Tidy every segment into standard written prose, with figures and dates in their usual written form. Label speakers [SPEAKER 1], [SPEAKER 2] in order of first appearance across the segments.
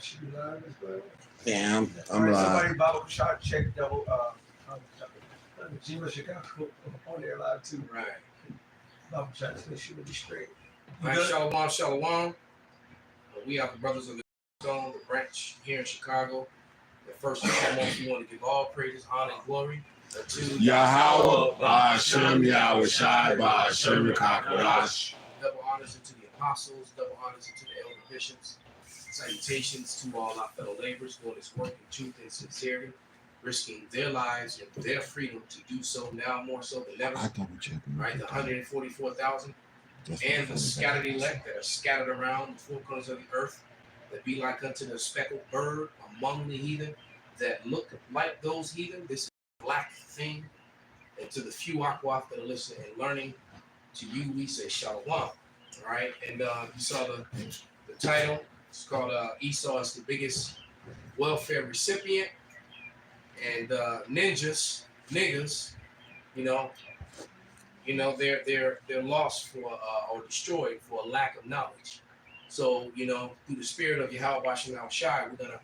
[SPEAKER 1] should be live as well.
[SPEAKER 2] Yeah, I'm
[SPEAKER 1] right,
[SPEAKER 2] live.
[SPEAKER 1] Somebody Bible shot check double Gmail Chicago on there live too.
[SPEAKER 3] Right.
[SPEAKER 1] Bible shot they should be straight.
[SPEAKER 3] All right, Shalom, Shalom. We are the brothers of the Stone, the branch here in Chicago. And first and foremost, we want to give all praises, honor, and glory to
[SPEAKER 2] Yahweh, Hashem, Yahweh, Shai, Hashem, Kakodash.
[SPEAKER 3] Double honors into the apostles, double honors into the elder bishops. Salutations to all our fellow laborers doing this work in truth and sincerity, risking their lives and their freedom to do so now more so than ever. Right, the 144,000 and the scattered elect that are scattered around the four corners of the earth, that be like unto the speckled bird among the heathen, that look like those heathen. This is a black thing. And to the few Aquaf that are listening and learning, to you we say Shalom. All right, and you saw the title. It's called Esau is the biggest welfare recipient, and niggas, they're lost for or destroyed for a lack of knowledge. So through the spirit of Yahweh Shem Shai, we're gonna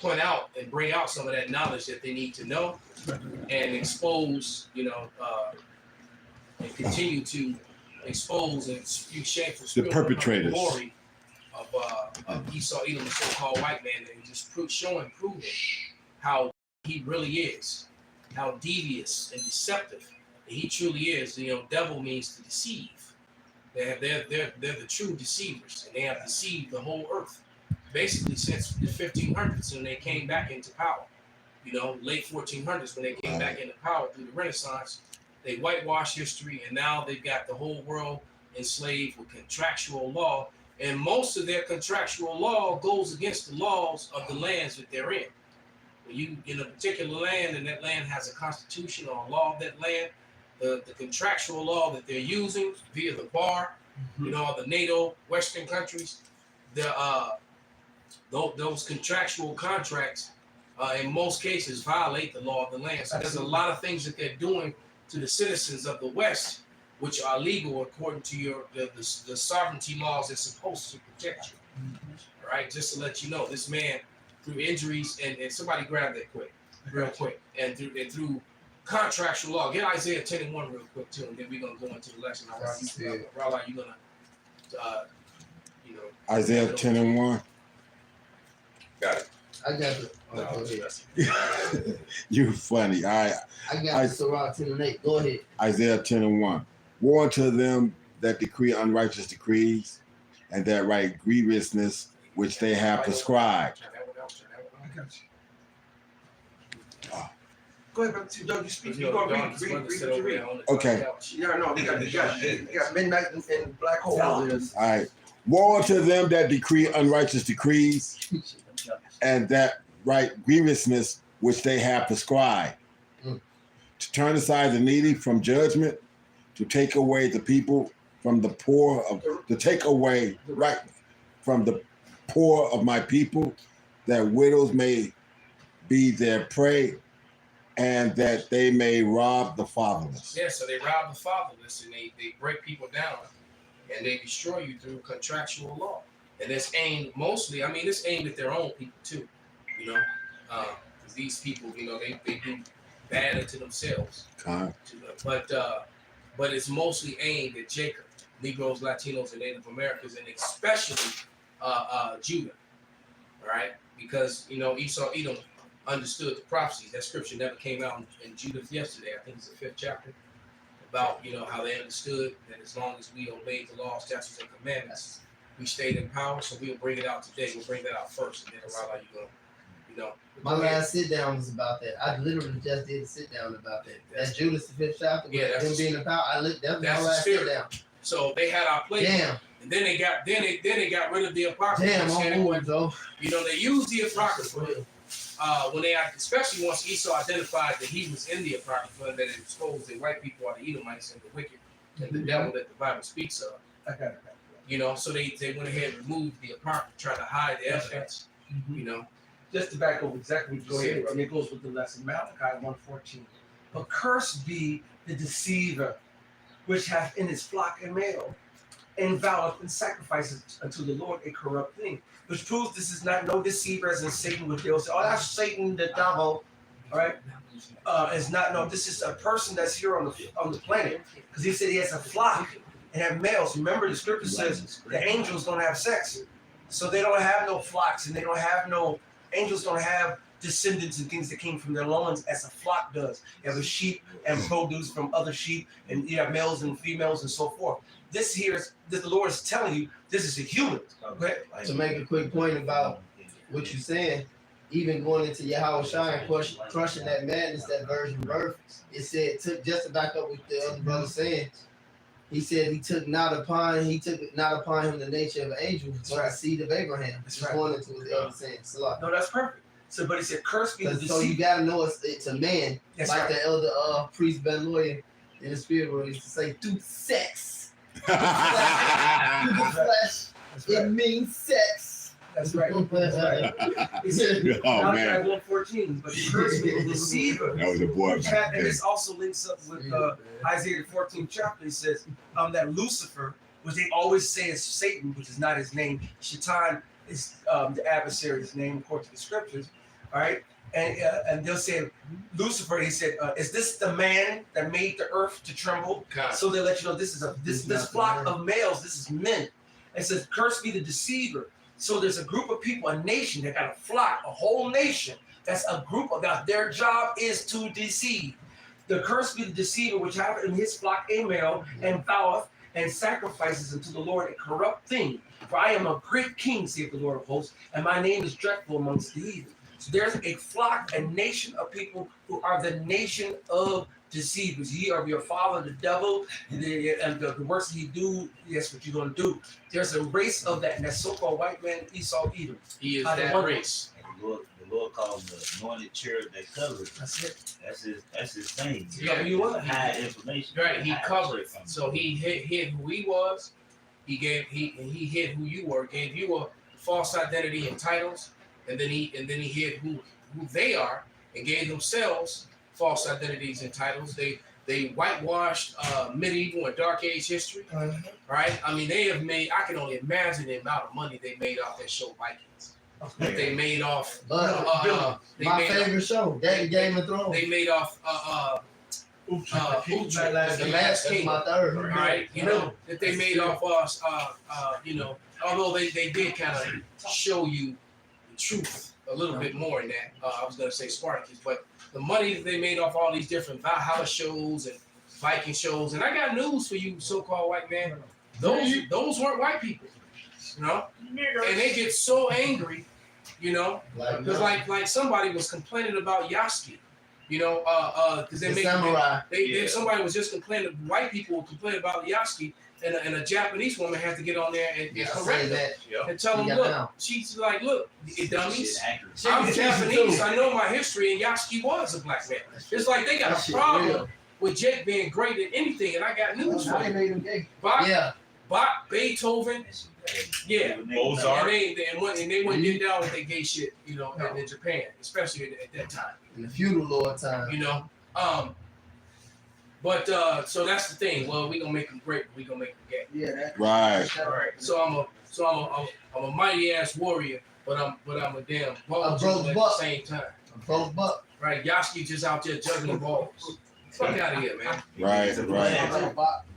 [SPEAKER 3] point out and bring out some of that knowledge that they need to know, and expose, and continue to expose and spew shameful
[SPEAKER 2] The perpetrators.
[SPEAKER 3] Glory of Esau, Edom, the so-called white man, and just proving how he really is, how devious and deceptive he truly is. Devil means to deceive. They're the true deceivers, and they have deceived the whole earth, basically since the 1500s when they came back into power. Late 1400s when they came back into power through the Renaissance. They whitewashed history, and now they've got the whole world enslaved with contractual law. And most of their contractual law goes against the laws of the lands that they're in. When you in a particular land, and that land has a constitution or a law of that land, the contractual law that they're using via the bar, the NATO Western countries, those contractual contracts in most cases violate the law of the land. So there's a lot of things that they're doing to the citizens of the West, which are legal according to the sovereignty laws that's supposed to protect you. All right, just to let you know, this man through injuries and somebody grab that real quick, and through contractual law. Get Isaiah 10:1 real quick too, and then we're gonna go into the lesson. Rala, you gonna
[SPEAKER 2] Isaiah 10:1.
[SPEAKER 4] Got it.
[SPEAKER 5] I got it.
[SPEAKER 2] You funny. All right.
[SPEAKER 5] I got Surah 10:8. Go ahead.
[SPEAKER 2] Isaiah 10:1. Woe unto them that decree unrighteous decrees, and that write grievousness which they have prescribed.
[SPEAKER 1] I got you. Go ahead, brother. Doug, you speak. You go read what you read.
[SPEAKER 2] Okay.
[SPEAKER 1] Yeah, no, we got midnight and black hole.
[SPEAKER 2] All right. Woe unto them that decree unrighteous decrees, and that write grievousness which they have prescribed, to turn aside the needy from judgment, to take away the people from the poor to take away right from the poor of my people, that widows may be their prey, and that they may rob the fatherless.
[SPEAKER 3] Yeah, so they rob the fatherless, and they break people down, and they destroy you through contractual law. And it's aimed mostly, it's aimed at their own people too, because these people, they do bad unto themselves. But it's mostly aimed at Jacob, Negroes, Latinos, and Native Americans, and especially Judah. All right, because Esau, Edom understood the prophecies. That scripture never came out in Judith yesterday. I think it's the 5th chapter about how they understood that as long as we obeyed the laws, statutes, and commandments, we stayed in power. So we'll bring it out today. We'll bring that out first, and then you go.
[SPEAKER 5] My last sit down was about that. I literally just did a sit down about that. That's Judas the 5th chapter.
[SPEAKER 3] Yeah, that's
[SPEAKER 5] them being in power. That's my last
[SPEAKER 3] spirit.
[SPEAKER 5] sit down.
[SPEAKER 3] So they had our place.
[SPEAKER 5] Damn.
[SPEAKER 3] And then they got rid of the apocrypha.
[SPEAKER 5] Damn, I'm moving, though.
[SPEAKER 3] They used the apocrypha when they, especially once Esau identified that he was in the apocrypha, and that it exposed that white people are the Edomites and the wicked and the devil that the Bible speaks of.
[SPEAKER 1] I got it.
[SPEAKER 3] So they went ahead and removed the apocrypha, trying to hide the evidence.
[SPEAKER 1] Just to back up exactly what you said, and it goes with the lesson, Malachi 1:14. But cursed be the deceiver, which hath in his flock a male, and voweth and sacrifices unto the Lord a corrupt thing. Which proves this is not no deceiver as in Satan, which they'll say, oh, that's Satan the devil. All right. It's not, no, this is a person that's here on the planet. Because he said he has a flock and have males. Remember the scripture says the angels don't have sex. So they don't have no flocks and they don't have no, angels don't have descendants and things that came from their loins as a flock does. You have a sheep and produce from other sheep, and you have males and females and so forth. This here is that the Lord is telling you this is a human. Okay?
[SPEAKER 5] To make a quick point about what you're saying, even going into Yahweh Shine, crushing that madness, that virgin birth, it said, took just to back up what the other brother saying, he said he took not upon him the nature of an angel, but the seed of Abraham.
[SPEAKER 1] That's
[SPEAKER 5] Just
[SPEAKER 1] right.
[SPEAKER 5] going into what the other saying.
[SPEAKER 1] No, that's perfect. So, but he said, "Curse be the deceiver."
[SPEAKER 5] So you gotta know it's a man,
[SPEAKER 1] That's
[SPEAKER 5] like
[SPEAKER 1] right.
[SPEAKER 5] the elder priest Ben Lawyer in the spirit world used to say, through sex. Through the flesh,
[SPEAKER 1] That's
[SPEAKER 5] it
[SPEAKER 1] right.
[SPEAKER 5] means sex.
[SPEAKER 1] That's right. That's right. He said,
[SPEAKER 2] Oh
[SPEAKER 1] Malachi
[SPEAKER 2] man,
[SPEAKER 1] 1:14, but the curse be the deceiver.
[SPEAKER 2] that was a boy.
[SPEAKER 1] And this also links up with Isaiah the 14th chapter. He says that Lucifer, which they always say is Satan, which is not his name. Shaitan is the adversary's name according to the scriptures. All right, and they'll say Lucifer. He said, "Is this the man that made the earth to tremble?"
[SPEAKER 3] God.
[SPEAKER 1] So they let you know this is this flock of males. This is men. It says, "Cursed be the deceiver." So there's a group of people, a nation that got a flock, a whole nation. That's a group of that. Their job is to deceive. The cursed be the deceiver, which hath in his flock a male, and voweth and sacrifices unto the Lord a corrupt thing. For I am a great king, saith the Lord of hosts, and my name is dreadful amongst the heathen. So there's a flock, a nation of people who are the nation of deceivers. Ye are your father, the devil, and the works he do, that's what you're going to do. There's a race of that, and that so-called white man, Esau, Edom.
[SPEAKER 3] He is
[SPEAKER 1] How they
[SPEAKER 3] that
[SPEAKER 1] want
[SPEAKER 3] race.
[SPEAKER 6] The Lord calls the anointed cherub that covers.
[SPEAKER 1] That's it.
[SPEAKER 6] That's his thing.
[SPEAKER 1] Yeah, you want
[SPEAKER 6] It's high information.
[SPEAKER 3] Right, he
[SPEAKER 6] High
[SPEAKER 3] covered.
[SPEAKER 6] information.
[SPEAKER 3] So he hid who he was. He hid who you were. Gave you a false identity and titles, and then he hid who they are, and gave themselves false identities and titles. They whitewashed medieval and dark age history. Right? I mean, they have made. I can only imagine the amount of money they made off that show Vikings. That they made off.
[SPEAKER 5] But
[SPEAKER 3] They
[SPEAKER 5] my
[SPEAKER 3] made off,
[SPEAKER 5] favorite show, that Game of Thrones.
[SPEAKER 3] They made off.
[SPEAKER 1] Uhtred,
[SPEAKER 3] The Last
[SPEAKER 5] That's
[SPEAKER 3] King.
[SPEAKER 5] my third.
[SPEAKER 3] Right, you know that they made off us. You know, although they did kind of show you the truth a little bit more in that. I was gonna say Spartacus, but the money that they made off all these different Valhalla shows and Viking shows, and I got news for you, so-called white man. Those weren't white people, you know, and they get so angry, you know, because like somebody was complaining about Yasky. You know, because
[SPEAKER 5] the samurai.
[SPEAKER 3] somebody was just complaining. White people were complaining about Yasky, and a Japanese woman had to get on there and correct them and tell them,
[SPEAKER 5] He got
[SPEAKER 3] look,
[SPEAKER 5] down.
[SPEAKER 3] she's like, look, you dummies,
[SPEAKER 6] Shit accurate.
[SPEAKER 3] I'm
[SPEAKER 5] Shit,
[SPEAKER 3] Japanese.
[SPEAKER 5] too.
[SPEAKER 3] I know my history, and Yasky was a black man. It's like they got
[SPEAKER 5] That
[SPEAKER 3] a
[SPEAKER 5] shit
[SPEAKER 3] problem
[SPEAKER 5] real.
[SPEAKER 3] with Jake being great at anything, and I got news for you. Bach,
[SPEAKER 5] Yeah.
[SPEAKER 3] Bach, Beethoven, yeah.
[SPEAKER 4] Mozart.
[SPEAKER 3] And they wouldn't get down with their gay shit, you know, in Japan, especially at that time.
[SPEAKER 5] In the feudal lord time.
[SPEAKER 3] You know, but so that's the thing. Well, we gonna make them great. We gonna make them gay.
[SPEAKER 5] Yeah, that.
[SPEAKER 2] Right.
[SPEAKER 3] All right. So I'm a mighty ass warrior, but I'm a damn ball
[SPEAKER 5] A broke
[SPEAKER 3] juggler at the
[SPEAKER 5] buck.
[SPEAKER 3] same time.
[SPEAKER 5] Both buck.
[SPEAKER 3] Right? Yasky just out there juggling balls. Fuck out of here, man.
[SPEAKER 2] Right.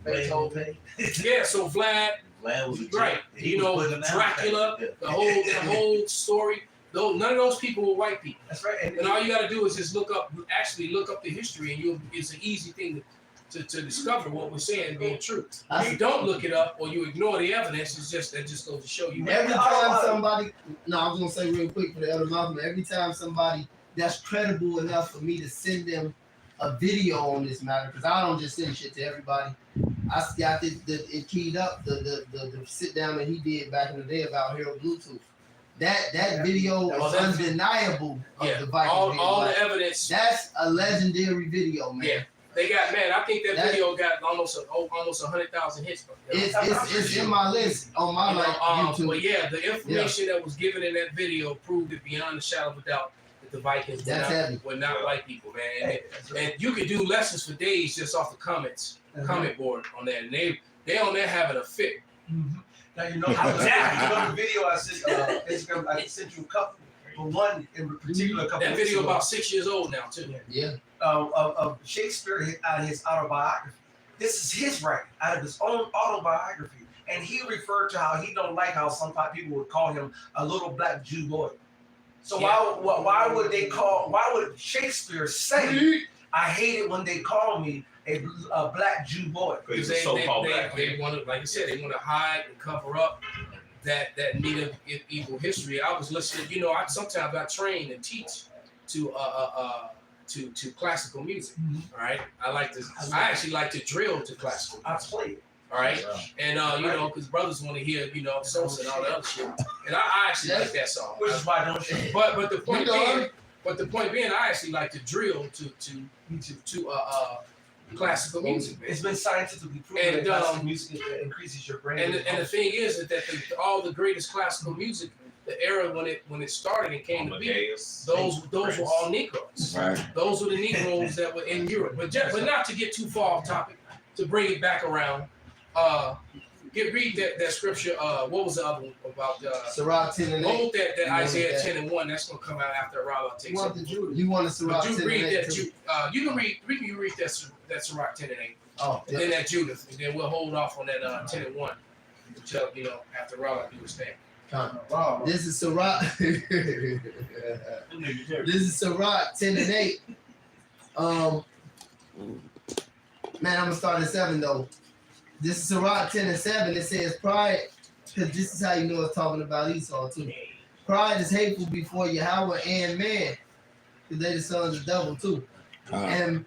[SPEAKER 5] Beethoven.
[SPEAKER 3] Yeah. So Vlad,
[SPEAKER 6] Vlad was
[SPEAKER 3] right? You know, Dracula, the whole story. Though none of those people were white people.
[SPEAKER 1] That's right.
[SPEAKER 3] And all you got to do is just look up the history, and it's an easy thing to discover what we're saying being true. If you don't look it up or you ignore the evidence, that just goes to show you.
[SPEAKER 5] Every time somebody, no, I was gonna say real quick for the elder Malcolm. Every time somebody that's credible enough for me to send them a video on this matter, because I don't just send shit to everybody. I got it keyed up the sit down that he did back in the day about Hero Bluetooth. That video was undeniable of
[SPEAKER 3] Yeah,
[SPEAKER 5] the Vikings.
[SPEAKER 3] all
[SPEAKER 5] being
[SPEAKER 3] the
[SPEAKER 5] black.
[SPEAKER 3] evidence.
[SPEAKER 5] That's a legendary video, man.
[SPEAKER 3] Yeah, they got, man. I think that video got almost 100,000 hits.
[SPEAKER 5] It's in my list on my YouTube.
[SPEAKER 3] But yeah, the information that was given in that video proved it beyond a shadow of a doubt that the Vikings were not white people, man. And you could do lessons for days just off the comment board on that. And they on there having a fit
[SPEAKER 1] Now you know how you know the video I sent Instagram. I sent you a couple, but one in particular. A couple
[SPEAKER 3] That
[SPEAKER 1] weeks
[SPEAKER 3] video
[SPEAKER 1] ago,
[SPEAKER 3] about 6 years old now too.
[SPEAKER 5] Yeah.
[SPEAKER 1] of Shakespeare out of his autobiography. This is his writing out of his own autobiography, and he referred to how he don't like how some people would call him a little black Jew boy. So why would Shakespeare say, I hate it when they call me a black Jew boy?
[SPEAKER 3] Because they want to, like I said, they want to hide and cover up that native evil history. I was listening, sometimes I train and teach to classical music. All right, I actually like to drill to classical music.
[SPEAKER 1] I play it.
[SPEAKER 3] All right, and because brothers want to hear Sosa and all that other shit, and I actually like that song.
[SPEAKER 1] Which is why I don't shit.
[SPEAKER 3] But the point being, I actually like to drill to classical music.
[SPEAKER 1] It's been scientifically proven that classical music increases your brain.
[SPEAKER 3] And the thing is that all the greatest classical music, the era when it started and came to be, those were all Negroes.
[SPEAKER 2] Right.
[SPEAKER 3] Those were the Negroes that were in Europe. But not to get too far off topic, to bring it back around. Read that scripture. What was the other one about?
[SPEAKER 5] Sirach 10 and 8.
[SPEAKER 3] Hold that Isaiah 10 and 1. That's gonna come out after Robert takes over.
[SPEAKER 5] You want to Sirach 10
[SPEAKER 3] But
[SPEAKER 5] and 8?
[SPEAKER 3] you can read that Sirach 10 and 8.
[SPEAKER 5] Oh,
[SPEAKER 3] And then that Judith, and then we'll hold off on that 10 and 1 until after Robert do his thing.
[SPEAKER 5] This is Sirach. This is Sirach 10 and 8. Man, I'm gonna start at 7 though. This is Sirach 10 and 7. It says pride, because this is how you know it's talking about Esau too. Pride is hateful before Yahweh and man, because they the sons of the devil too. And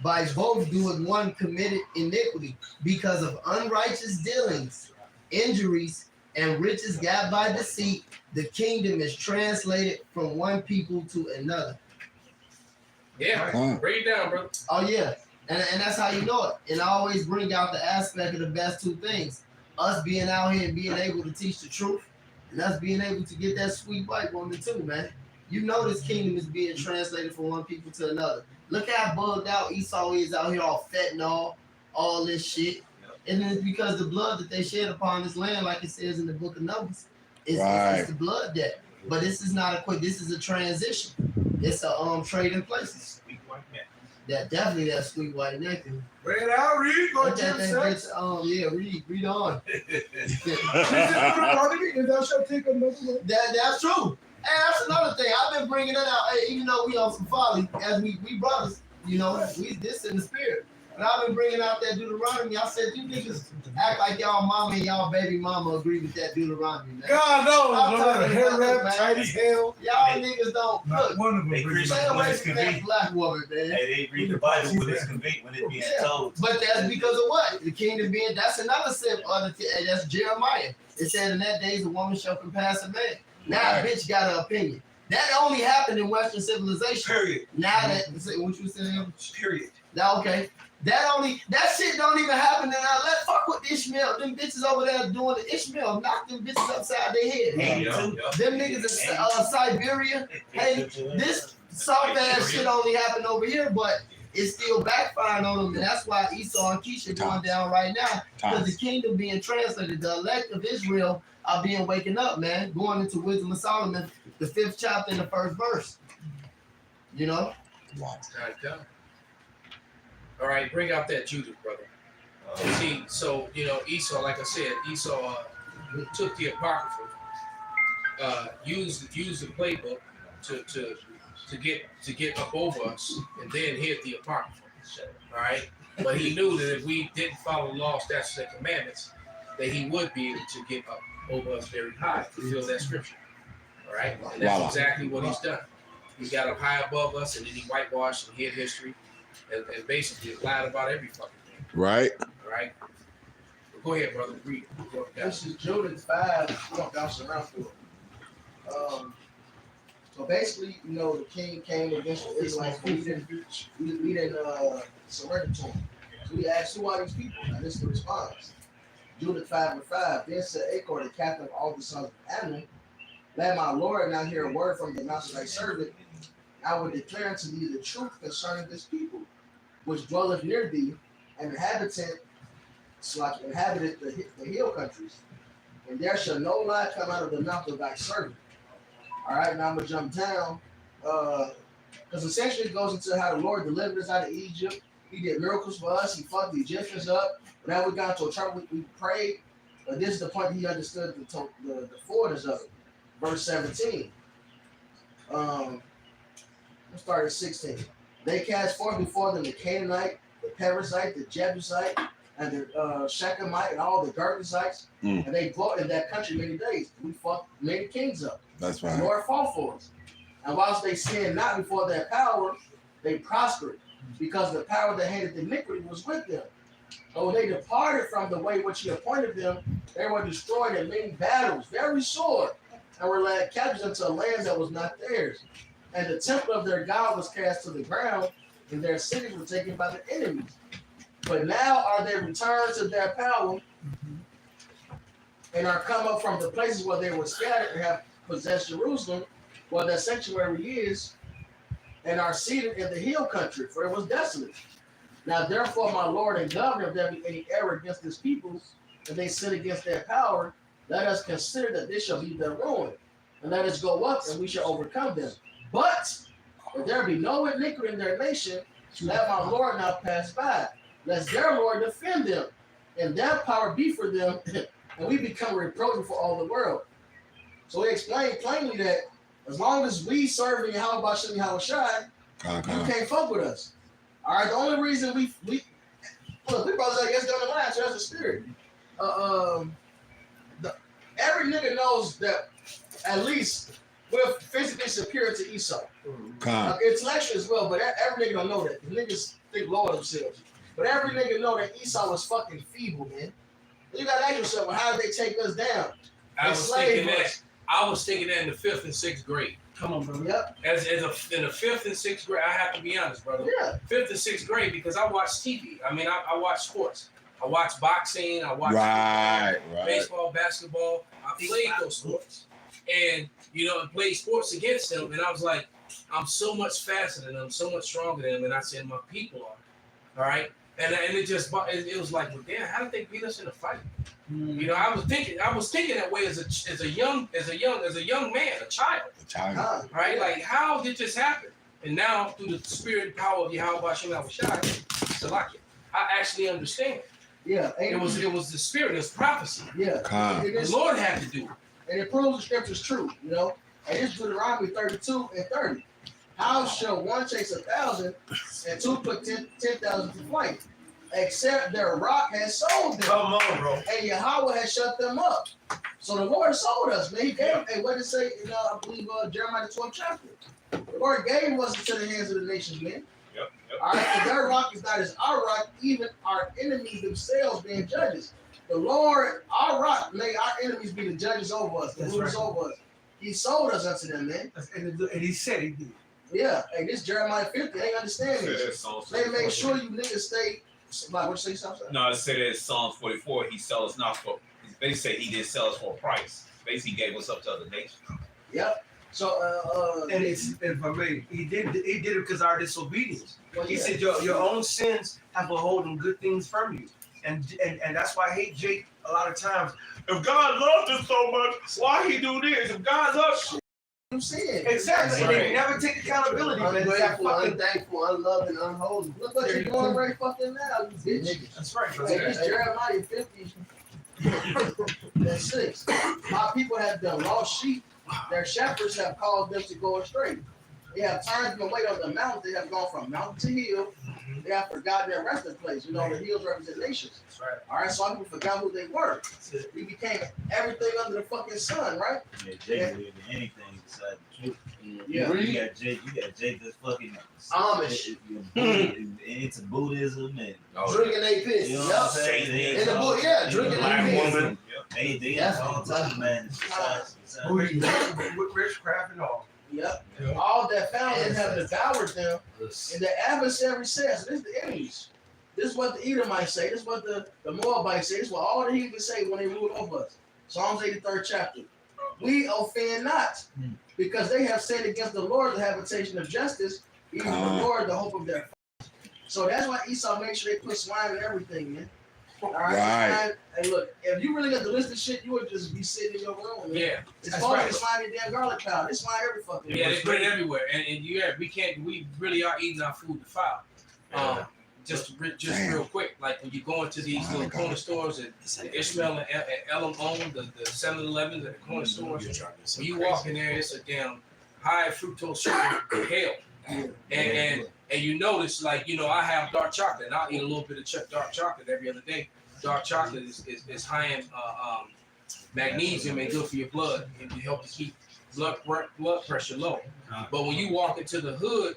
[SPEAKER 5] by both doing one committed iniquity because of unrighteous dealings, injuries, and riches got by deceit. The kingdom is translated from one people to another.
[SPEAKER 3] Yeah, break it down, bro.
[SPEAKER 5] Oh yeah. And that's how you know it. And I always bring out the aspect of the best two things. Us being out here and being able to teach the truth, and us being able to get that sweet white woman too, man. You know this kingdom is being translated from one people to another. Look how bugged out Esau is out here, all fentanyl, all this shit. And it's because the blood that they shed upon this land, like it says in the book of Numbers, it's the blood debt. But this is not this is a transition. It's a trade in places. Definitely that sweet white nectar.
[SPEAKER 1] Read out, read. Go
[SPEAKER 5] Read on. That's true. And that's another thing. I've been bringing that out. Hey, even though we on some folly, as we brothers, we this in the spirit. But I've been bringing out that Deuteronomy. I said, you niggas act like y'all mama and y'all baby mama agree with that Deuteronomy, man.
[SPEAKER 7] God knows,
[SPEAKER 5] I'm talking
[SPEAKER 7] hair
[SPEAKER 5] about
[SPEAKER 7] wrap
[SPEAKER 5] this,
[SPEAKER 7] tight as hell.
[SPEAKER 5] Y'all niggas don't
[SPEAKER 7] Not
[SPEAKER 5] look.
[SPEAKER 7] one of them.
[SPEAKER 6] They
[SPEAKER 7] agrees.
[SPEAKER 6] Christian
[SPEAKER 5] Stay
[SPEAKER 6] when
[SPEAKER 5] away
[SPEAKER 6] it's
[SPEAKER 5] from that
[SPEAKER 6] convenient.
[SPEAKER 5] black woman, man.
[SPEAKER 6] Hey, they read the Bible when it's convenient, when it's being told.
[SPEAKER 5] But that's because of what? The kingdom being, that's another sin. That's Jeremiah. It said in that days a woman shall compass a man. Now a bitch got an opinion. That only happened in Western civilization.
[SPEAKER 1] Period.
[SPEAKER 5] Now what you saying?
[SPEAKER 1] Period.
[SPEAKER 5] Now okay. That shit don't even happen in our let fuck with Ishmael. Them bitches over there doing the Ishmael, knock them bitches upside their head. Them niggas in Siberia. Hey, this soft ass shit only happened over here, but it's still backfiring on them, and that's why Esau and Keisha going down right now. Because the kingdom being translated, the elect of Israel are being waken up, man. Going into Wisdom of Solomon, the 5th chapter and the 1st verse. You know?
[SPEAKER 3] All right, bring out that Judith, brother. See, so Esau, like I said, Esau took the apocrypha, used the playbook to get up over us, and then hid the apocrypha. All right, but he knew that if we didn't follow law, statutes, and commandments, that he would be able to get up over us very high, fulfill that scripture. All right, and that's exactly what he's done. He got up high above us, and then he whitewashed and hid history. And basically lied about every fucking thing.
[SPEAKER 2] Right.
[SPEAKER 3] All right. Go ahead, brother. Read.
[SPEAKER 8] This is Judith 5. We're bouncing around through it. So basically, the king came against the Israelites. We didn't surrender to him. So we asked, who are these people? And this is the response. Judith 5:5. Then said Achor, the captain of all the sons of Ammon, let my Lord now hear a word from the mouth of thy servant. I will declare unto thee the truth concerning this people, which dwelleth near thee, and inhabitant inhabited the hill countries, and there shall no lie come out of the mouth of thy servant. All right, now I'm gonna jump down, because essentially it goes into how the Lord delivered us out of Egypt. He did miracles for us. He fucked the Egyptians up. Now we got to a trouble. We prayed. But this is the point he understood the fullness of it. Verse 17. Let's start at 16. They cast forth before them the Canaanite, the Perizzite, the Jebusite, and the Shechemite, and all the Girgashites. And they dwelt in that country many days. We fucked many kings up.
[SPEAKER 2] That's
[SPEAKER 8] The
[SPEAKER 2] right.
[SPEAKER 8] Lord fought for us. And whilst they sinned not before their power, they prospered, because the power that hated iniquity was with them. But when they departed from the way which he appointed them, they were destroyed in many battles, very sore, and were led captives into a land that was not theirs. And the temple of their God was cast to the ground, and their cities were taken by the enemies. But now are they returned to their power, and are come up from the places where they were scattered, and have possessed Jerusalem, where their sanctuary is, and are seated in the hill country, for it was desolate. Now therefore, my Lord and Governor, if there be any error against this people, and they sin against their power, let us consider that this shall be their ruin, and let us go up, and we shall overcome them. But if there be no iniquity in their nation, let my Lord now pass by, lest their Lord defend them, and that power be for them, and we become a reproach for all the world. So he explained plainly that as long as we serve in Yahweh Shem Yahushai, you can't fuck with us. All right, the only reason we look, we brothers, I guess, down the line, so that's the spirit. Every nigga knows that at least we're physically superior to Esau. Intellectually as well, but every nigga don't know that. The niggas think low of themselves. But every nigga know that Esau was fucking feeble, man. You gotta ask yourself, well, how did they take us down?
[SPEAKER 3] I was thinking that in the 5th and 6th grade.
[SPEAKER 1] Come on, brother.
[SPEAKER 8] Yep.
[SPEAKER 3] In the 5th and 6th grade, I have to be honest, brother.
[SPEAKER 8] Yeah.
[SPEAKER 3] 5th and 6th grade, because I watched TV. I mean, I watch sports. I watch boxing. I watch baseball, basketball. I played those sports, and I played sports against them. And I was like, I'm so much faster than them, so much stronger than them. And I said, my people are. All right. And it was like, well, damn, how did they beat us in a fight? I was thinking that way as a young man, a child. Right? Like, how did this happen? And now, through the spirit and power of Yahweh Shem Yahushai, Salakia, I actually understand.
[SPEAKER 8] Yeah.
[SPEAKER 3] It was the spirit, it was prophecy.
[SPEAKER 8] Yeah.
[SPEAKER 3] The Lord had to do it.
[SPEAKER 8] And it proves the scripture's true, And it's Deuteronomy 32 and 30. How shall one chase 1,000 and two put 10,000 to flight? Except their rock has sold them.
[SPEAKER 1] Come on, bro.
[SPEAKER 8] And Yahweh has shut them up. So the Lord sold us, man. He gave, and what did it say in, I believe, Jeremiah 12th chapter? The Lord gave us into the hands of the nations, man.
[SPEAKER 4] Yep.
[SPEAKER 8] All right, if their rock is not as our rock, even our enemies themselves being judges. The Lord, our rock, made our enemies be the judges over us, the rulers over us. He sold us unto them, man.
[SPEAKER 1] And he said he did.
[SPEAKER 8] Yeah, hey, this Jeremiah 50, they understand this. They make sure you niggas stay. Like, what you say, something?
[SPEAKER 4] No, it said in Psalms 44, he sell us not for. They say he did sell us for a price. Basically, he gave us up to other nations.
[SPEAKER 8] Yep. So,
[SPEAKER 1] And if I may, he did it because of our disobedience.
[SPEAKER 8] well,
[SPEAKER 1] He
[SPEAKER 8] yeah.
[SPEAKER 1] said your own sins have withholden good things from you. And that's why I hate Jake a lot of times. If God loved us so much, why he do this? If God loves
[SPEAKER 8] I'm saying.
[SPEAKER 1] exactly,
[SPEAKER 4] Right.
[SPEAKER 1] and they never take accountability. Man. It's that
[SPEAKER 8] Ungrateful,
[SPEAKER 1] fucking,
[SPEAKER 8] unthankful, unloved, and unholy. Look what you're doing right fucking now, you bitch.
[SPEAKER 1] that's right.
[SPEAKER 8] Hey, this Jeremiah 50 and 6. My people have done lost sheep. Their shepherds have caused them to go astray. They have turned them away on the mountain. They have gone from mountain to hill. They have forgotten their resting place. The hills represent nations.
[SPEAKER 1] That's right.
[SPEAKER 8] All right, so people forgot who they were. We became everything under the fucking sun, right?
[SPEAKER 6] Yeah, Jake believe in anything besides the truth.
[SPEAKER 8] Yeah.
[SPEAKER 6] You got Jake that's fucking
[SPEAKER 8] Amish.
[SPEAKER 6] Into Buddhism and
[SPEAKER 8] Drinking they piss.
[SPEAKER 6] you know what I'm
[SPEAKER 8] Yup.
[SPEAKER 6] saying?
[SPEAKER 8] In the book, yeah, drinking
[SPEAKER 4] Black
[SPEAKER 8] they piss.
[SPEAKER 4] woman.
[SPEAKER 6] They
[SPEAKER 8] That's
[SPEAKER 6] got all types of man.
[SPEAKER 1] With witchcraft and all.
[SPEAKER 8] Yep. All that found them have devoured them. And the adversary says, this is the enemies. This is what the Edomites say. This is what the Moabites say. This is what all the heathens say when they rule over us. Psalms 83rd chapter. We offend not, because they have sinned against the Lord, the habitation of justice, even the Lord, the hope of their fathers. So that's why Esau made sure they put swine in everything, man. All
[SPEAKER 2] Right.
[SPEAKER 8] right. Hey, look, if you really got the list of shit, you would just be sitting in your room. Man.
[SPEAKER 3] Yeah,
[SPEAKER 8] It's
[SPEAKER 3] that's
[SPEAKER 8] fun
[SPEAKER 3] right.
[SPEAKER 8] to slime your damn garlic powder. It's slime every fucking.
[SPEAKER 3] Yeah, they put it everywhere, and yeah, we really are eating our food to foul. Just real quick, like when you go into these little corner stores and Ishmael and Elam own the 7-Elevens and the corner stores, when you walk in there, it's a damn high fructose sugar hell. And you notice, like, you know, I have dark chocolate, and I'll eat a little bit of dark chocolate every other day. Dark chocolate is high in magnesium and good for your blood, and it helps to keep blood pressure low. But when you walk into the hood,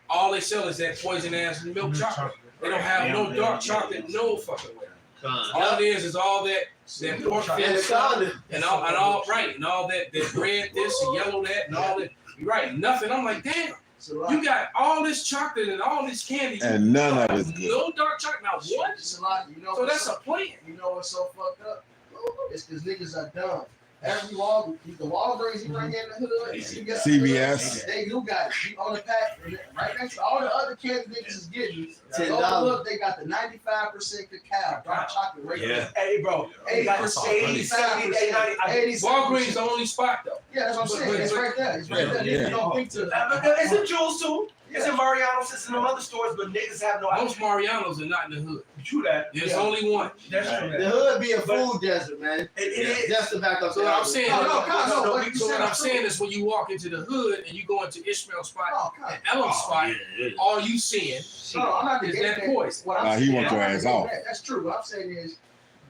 [SPEAKER 3] all they sell is that poison ass milk chocolate. They don't have no dark chocolate, no fucking way. All it is all that pork fat stuff and all right, and all that red this and yellow that and all that. You're right, nothing. I'm like, damn, you got all this chocolate and all this candy,
[SPEAKER 2] And none of it's good.
[SPEAKER 3] no dark chocolate. Now what?
[SPEAKER 8] It's a lot. You know.
[SPEAKER 3] So that's a plan.
[SPEAKER 8] You know what's so fucked up? It's because niggas are dumb. Every Walgreens you bring in the hood,
[SPEAKER 2] CVS.
[SPEAKER 8] they do got it on the pack right next to all the other candy niggas is getting.
[SPEAKER 5] $10.
[SPEAKER 8] Look, they got the 95% cacao, dark chocolate right there.
[SPEAKER 1] Hey, bro.
[SPEAKER 8] 80%, 80%.
[SPEAKER 3] Walgreens the only spot though.
[SPEAKER 8] Yeah, that's what I'm saying. It's right there. It's right there.
[SPEAKER 2] Yeah.
[SPEAKER 8] Niggas don't think to
[SPEAKER 1] It's in Jules too. It's in Mariano's. It's in them other stores, but niggas have no idea.
[SPEAKER 3] Most Marianos are not in the hood.
[SPEAKER 1] True that.
[SPEAKER 3] There's only one.
[SPEAKER 1] That's true.
[SPEAKER 5] The hood be a food desert, man.
[SPEAKER 1] It is.
[SPEAKER 5] Just to back up.
[SPEAKER 3] So what I'm saying,
[SPEAKER 8] No, what you
[SPEAKER 3] so what
[SPEAKER 8] said
[SPEAKER 3] I'm
[SPEAKER 8] is
[SPEAKER 3] saying is when you walk into the hood and you go into Ishmael's spot
[SPEAKER 8] Oh, God.
[SPEAKER 3] and Elam's spot, all you seeing
[SPEAKER 8] No, I'm not
[SPEAKER 3] is
[SPEAKER 8] negating
[SPEAKER 3] that poison.
[SPEAKER 8] What I'm
[SPEAKER 2] Nah, he
[SPEAKER 8] saying-
[SPEAKER 2] want your
[SPEAKER 8] I'm not
[SPEAKER 2] ass
[SPEAKER 8] negating
[SPEAKER 2] off.
[SPEAKER 8] that. That's true. What I'm saying is,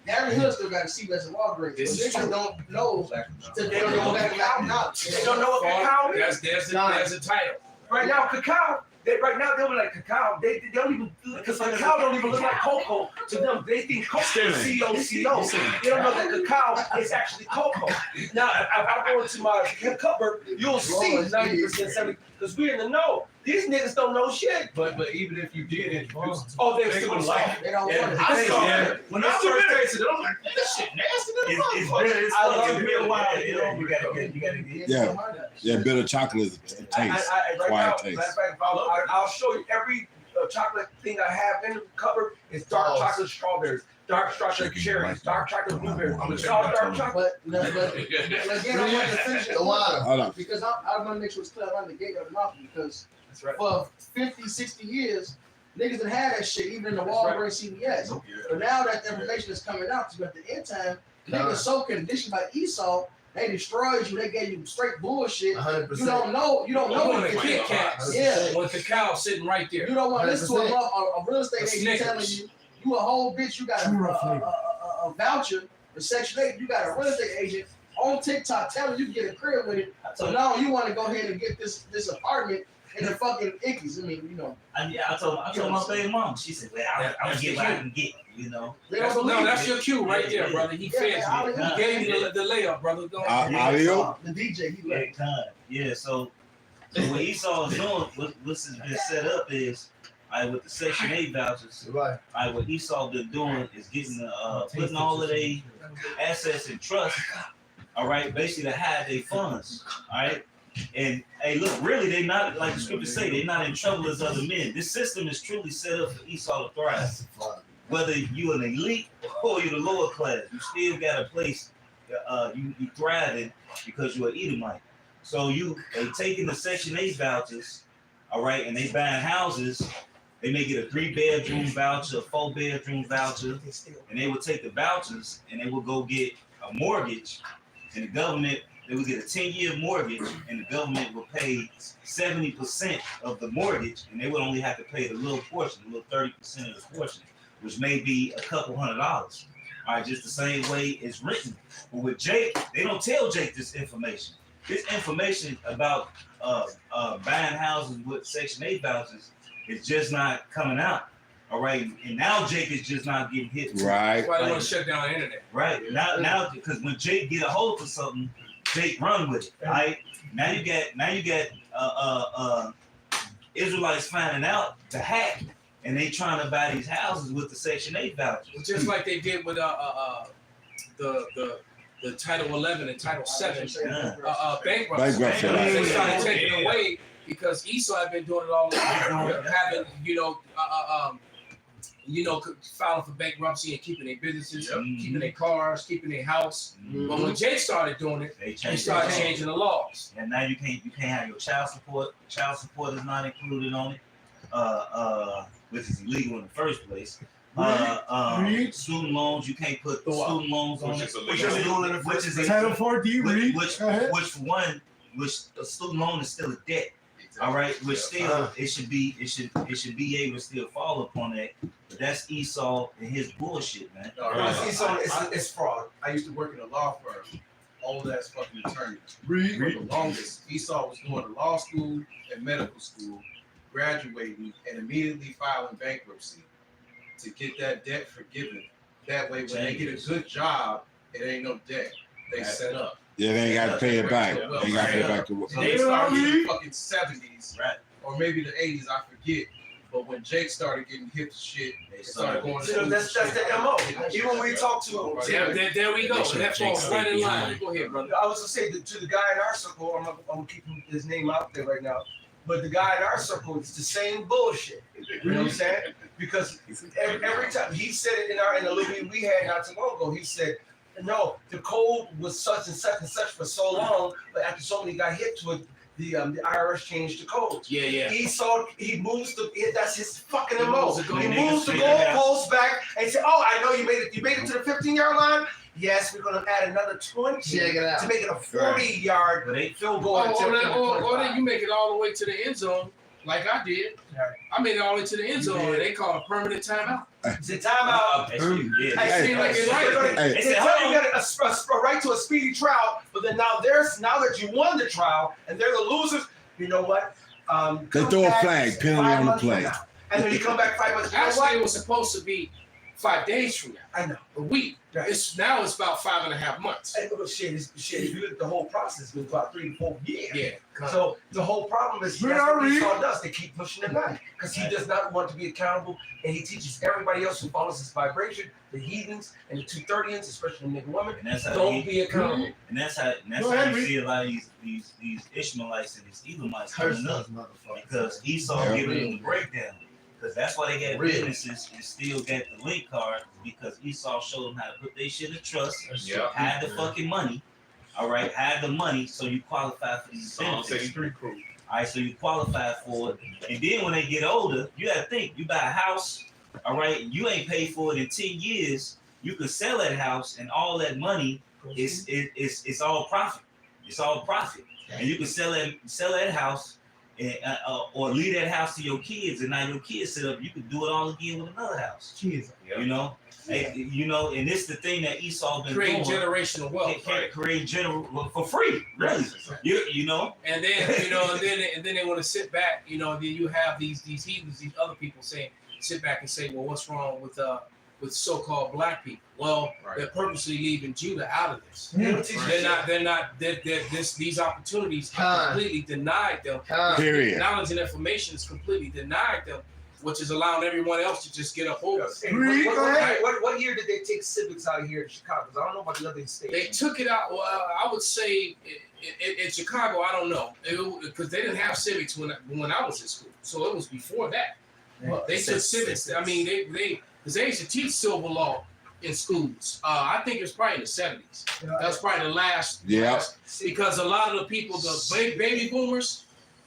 [SPEAKER 8] every hood still got a CVS and Walgreens.
[SPEAKER 3] This
[SPEAKER 8] But
[SPEAKER 3] is
[SPEAKER 8] niggas
[SPEAKER 3] true.
[SPEAKER 8] don't know to
[SPEAKER 1] They don't know what cacao is. They don't know what cacao is.
[SPEAKER 3] There's a title.
[SPEAKER 1] Right now, cacao. Right now, they'll be like cacao. They don't even, because cacao don't even look like cocoa to them. They think cocoa is C-O-C-O. They don't know that cacao is actually cocoa. Now, if I go into my cupboard, you'll see 90%, 70%, because we're in the know. These niggas don't know shit.
[SPEAKER 7] But even if you did it,
[SPEAKER 1] Oh, they're
[SPEAKER 7] they
[SPEAKER 1] still
[SPEAKER 7] gonna
[SPEAKER 1] like
[SPEAKER 7] like
[SPEAKER 1] it.
[SPEAKER 8] They don't want it.
[SPEAKER 1] I saw
[SPEAKER 7] Yeah.
[SPEAKER 1] it. When I first tasted it, I was like, this shit nasty.
[SPEAKER 6] It's real. It's
[SPEAKER 1] I love
[SPEAKER 6] fucking
[SPEAKER 1] it.
[SPEAKER 6] real wild. You gotta get.
[SPEAKER 2] Yeah. Yeah, bitter chocolate is a taste.
[SPEAKER 1] Right
[SPEAKER 2] Quiet
[SPEAKER 1] now,
[SPEAKER 2] taste.
[SPEAKER 1] matter of fact, I'll show you every chocolate thing I have in the cupboard is dark chocolate strawberries, dark chocolate cherries, dark chocolate blueberries. It's all dark chocolate.
[SPEAKER 8] But again, I want to finish the water
[SPEAKER 2] Hold on.
[SPEAKER 8] because I want to make sure it's clear around the gate of the mouth because
[SPEAKER 1] That's right.
[SPEAKER 8] for 50, 60 years, niggas done had that shit, even in the Walgreens CVS. But now that the information is coming out, so at the end time, niggas so conditioned by Esau, they destroyed you, they gave you straight bullshit.
[SPEAKER 5] 100%.
[SPEAKER 8] You don't know
[SPEAKER 3] When
[SPEAKER 8] what
[SPEAKER 3] the
[SPEAKER 8] it
[SPEAKER 3] Kit
[SPEAKER 8] is.
[SPEAKER 3] Kats,
[SPEAKER 8] Yeah.
[SPEAKER 3] when cacao's sitting right there.
[SPEAKER 8] You don't want to listen to a real estate
[SPEAKER 3] The
[SPEAKER 8] agent telling
[SPEAKER 3] Snickers.
[SPEAKER 8] you a whole bitch, you got a voucher for Section 8, you got a real estate agent on TikTok telling you to get a crib with it. So now you want to go ahead and get this apartment in the fucking Ickies. I mean, you know.
[SPEAKER 6] I told my baby mom. She said, "Well, I'm gonna get what I can get." You know.
[SPEAKER 8] They don't believe
[SPEAKER 3] That's
[SPEAKER 8] it.
[SPEAKER 3] your cue right there, brother. He fed you. He gave you the layup, brother. Go ahead.
[SPEAKER 2] Audio?
[SPEAKER 8] The DJ, he
[SPEAKER 6] Yeah,
[SPEAKER 8] left.
[SPEAKER 6] yeah. So what Esau is doing, what's been set up is, with the Section 8 vouchers.
[SPEAKER 5] Right.
[SPEAKER 6] What Esau been doing is getting putting all of their assets in trust. All right, basically to hide their funds. All right. And hey, look, really, they not like the scriptures say, they're not in trouble as other men. This system is truly set up for Esau to thrive. Whether you're an elite or you're the lower class, you still got a place. You thriving because you're an Edomite. So they taking the Section 8 vouchers, all right, and they buying houses. They may get a 3-bedroom voucher, a 4-bedroom voucher, and they will take the vouchers and they will go get a mortgage, and the government. They would get a 10-year mortgage, and the government would pay 70% of the mortgage, and they would only have to pay the little portion, the little 30% of the portion, which may be a couple $100. All right, just the same way it's written. But with Jake, they don't tell Jake this information. This information about buying houses with Section 8 vouchers is just not coming out. All right, and now Jake is just not getting hit.
[SPEAKER 2] Right.
[SPEAKER 3] That's why they want to shut down the internet.
[SPEAKER 6] Right now, because when Jake get a hold of something, Jake run with it. Right now, you get Israelites finding out to hack, and they trying to buy these houses with the Section 8 vouchers.
[SPEAKER 3] Just like they did with the Title 11 and Title 7 bankruptcy.
[SPEAKER 2] Bankruptcy.
[SPEAKER 3] They started taking it away because Esau had been doing it all, having filing for bankruptcy and keeping their businesses,
[SPEAKER 4] Yep.
[SPEAKER 3] keeping their cars, keeping their house.
[SPEAKER 6] Mhm.
[SPEAKER 3] But when Jake started doing it,
[SPEAKER 6] They
[SPEAKER 3] he
[SPEAKER 6] changed
[SPEAKER 3] started
[SPEAKER 6] it.
[SPEAKER 3] changing the laws.
[SPEAKER 6] And now you can't have your child support. Child support is not included on it, which is illegal in the first place. Student loans, you can't put student loans on
[SPEAKER 4] Which
[SPEAKER 6] it.
[SPEAKER 4] is illegal.
[SPEAKER 6] Which is
[SPEAKER 7] Title 4D, read.
[SPEAKER 6] which
[SPEAKER 7] Go ahead.
[SPEAKER 6] for one, which a student loan is still a debt. All right, which still it should be able to still fall upon that. But that's Esau and his bullshit, man.
[SPEAKER 9] It's fraud. I used to work in a law firm. Old ass fucking attorney.
[SPEAKER 7] Read.
[SPEAKER 9] For the longest, Esau was going to law school and medical school, graduating and immediately filing bankruptcy to get that debt forgiven. That way, when they get a good job, it ain't no debt. They set up.
[SPEAKER 2] Yeah, they ain't got to pay it back. They ain't got to pay it back to work.
[SPEAKER 9] So they started in the fucking 70s,
[SPEAKER 6] Right.
[SPEAKER 9] or maybe the 80s, I forget. But when Jake started getting hip to shit,
[SPEAKER 6] They
[SPEAKER 9] they started going to school.
[SPEAKER 1] That's the MO. Even when we talk to
[SPEAKER 3] There we go.
[SPEAKER 6] They
[SPEAKER 3] That
[SPEAKER 6] should
[SPEAKER 3] falls right in line.
[SPEAKER 6] Jake
[SPEAKER 3] Go ahead, brother.
[SPEAKER 1] I was gonna say to the guy in our circle, I'm gonna keep his name out there right now. But the guy in our circle, it's the same bullshit. You know what I'm saying? Because every time he said it in the little meeting we had not too long ago, he said, no, the code was such and such for so long, but after somebody got hit to it, the IRS changed the code.
[SPEAKER 3] Yeah.
[SPEAKER 1] He moves that's his fucking MO.
[SPEAKER 3] moves the
[SPEAKER 1] He
[SPEAKER 3] goal-
[SPEAKER 1] moves the
[SPEAKER 6] niggas-
[SPEAKER 1] goalposts back and say, oh, I know you made it to the 15-yard line. Yes, we're gonna add another 20
[SPEAKER 5] Check it out.
[SPEAKER 1] to make it a 40-yard
[SPEAKER 6] But they
[SPEAKER 1] field goal.
[SPEAKER 3] Or then you make it all the way to the end zone, like I did.
[SPEAKER 1] Right.
[SPEAKER 3] I made it all the way to the end zone, and they call a permanent timeout.
[SPEAKER 1] It's a timeout.
[SPEAKER 6] Yeah.
[SPEAKER 1] Hey, seems like it's right.
[SPEAKER 2] Hey.
[SPEAKER 1] They tell you get a right to a speedy trial, but then now that you won the trial and they're the losers, you know what?
[SPEAKER 2] They
[SPEAKER 1] come
[SPEAKER 2] throw a
[SPEAKER 1] back
[SPEAKER 2] flag, penalty
[SPEAKER 1] 5
[SPEAKER 2] on the
[SPEAKER 1] months from
[SPEAKER 2] play.
[SPEAKER 1] now. And then you come back 5 months. You know
[SPEAKER 3] Actually,
[SPEAKER 1] what?
[SPEAKER 3] it was supposed to be 5 days from now,
[SPEAKER 1] I know.
[SPEAKER 3] a week.
[SPEAKER 1] Right.
[SPEAKER 3] It's about 5.5 months.
[SPEAKER 1] Hey, but shit. If you look at the whole process, it's been about 3 to 4 years.
[SPEAKER 3] Yeah.
[SPEAKER 1] So the whole problem is that's what Esau does. They keep pushing it back because he does not want to be accountable, and he teaches everybody else who follows his vibration, the heathens and the 230ans, especially the nigga women,
[SPEAKER 6] And that's how
[SPEAKER 1] don't be accountable.
[SPEAKER 6] And that's how
[SPEAKER 7] Go ahead,
[SPEAKER 6] you
[SPEAKER 7] Reed.
[SPEAKER 6] see a lot of these Ishmaelites and these Edomites coming up because Esau
[SPEAKER 2] Yeah.
[SPEAKER 6] giving them the breakdown. Because that's why they got
[SPEAKER 5] Real.
[SPEAKER 6] businesses and still got the link card because Esau showed them how to put their shit in trust,
[SPEAKER 4] Yeah.
[SPEAKER 6] hide the fucking money. All right, hide the money so you qualify for these
[SPEAKER 4] Psalm
[SPEAKER 6] benefits.
[SPEAKER 4] 73 crew.
[SPEAKER 6] All right, so you qualify for it. And then when they get older, you gotta think, you buy a house, all right, you ain't paid for it in 10 years, you could sell that house and all that money it's all profit. It's all profit. And you can sell that house and, or leave that house to your kids, and now your kids set up, you can do it all again with another house.
[SPEAKER 7] Jesus.
[SPEAKER 6] You know? And, and this is the thing that Esau been
[SPEAKER 3] Create
[SPEAKER 6] doing.
[SPEAKER 3] generational wealth.
[SPEAKER 6] Create for free, really. You know?
[SPEAKER 3] And then and then they want to sit back, then you have these heathens, these other people sit back and say, well, what's wrong with so-called black people? Well, they're purposely leaving Judah out of this. These opportunities have completely denied them.
[SPEAKER 2] Period.
[SPEAKER 3] Knowledge and information is completely denied them, which is allowing everyone else to just get a hold of it.
[SPEAKER 1] What year did they take civics out of here in Chicago? 'Cause I don't know about the other states.
[SPEAKER 3] They took it out. Well, I would say in Chicago, I don't know, because they didn't have civics when I was in school, so it was before that. They took civics. I mean, because they used to teach civil law in schools. I think it was probably in the 70s. That was probably the last.
[SPEAKER 2] Yeah.
[SPEAKER 3] Because a lot of the people, the baby boomers,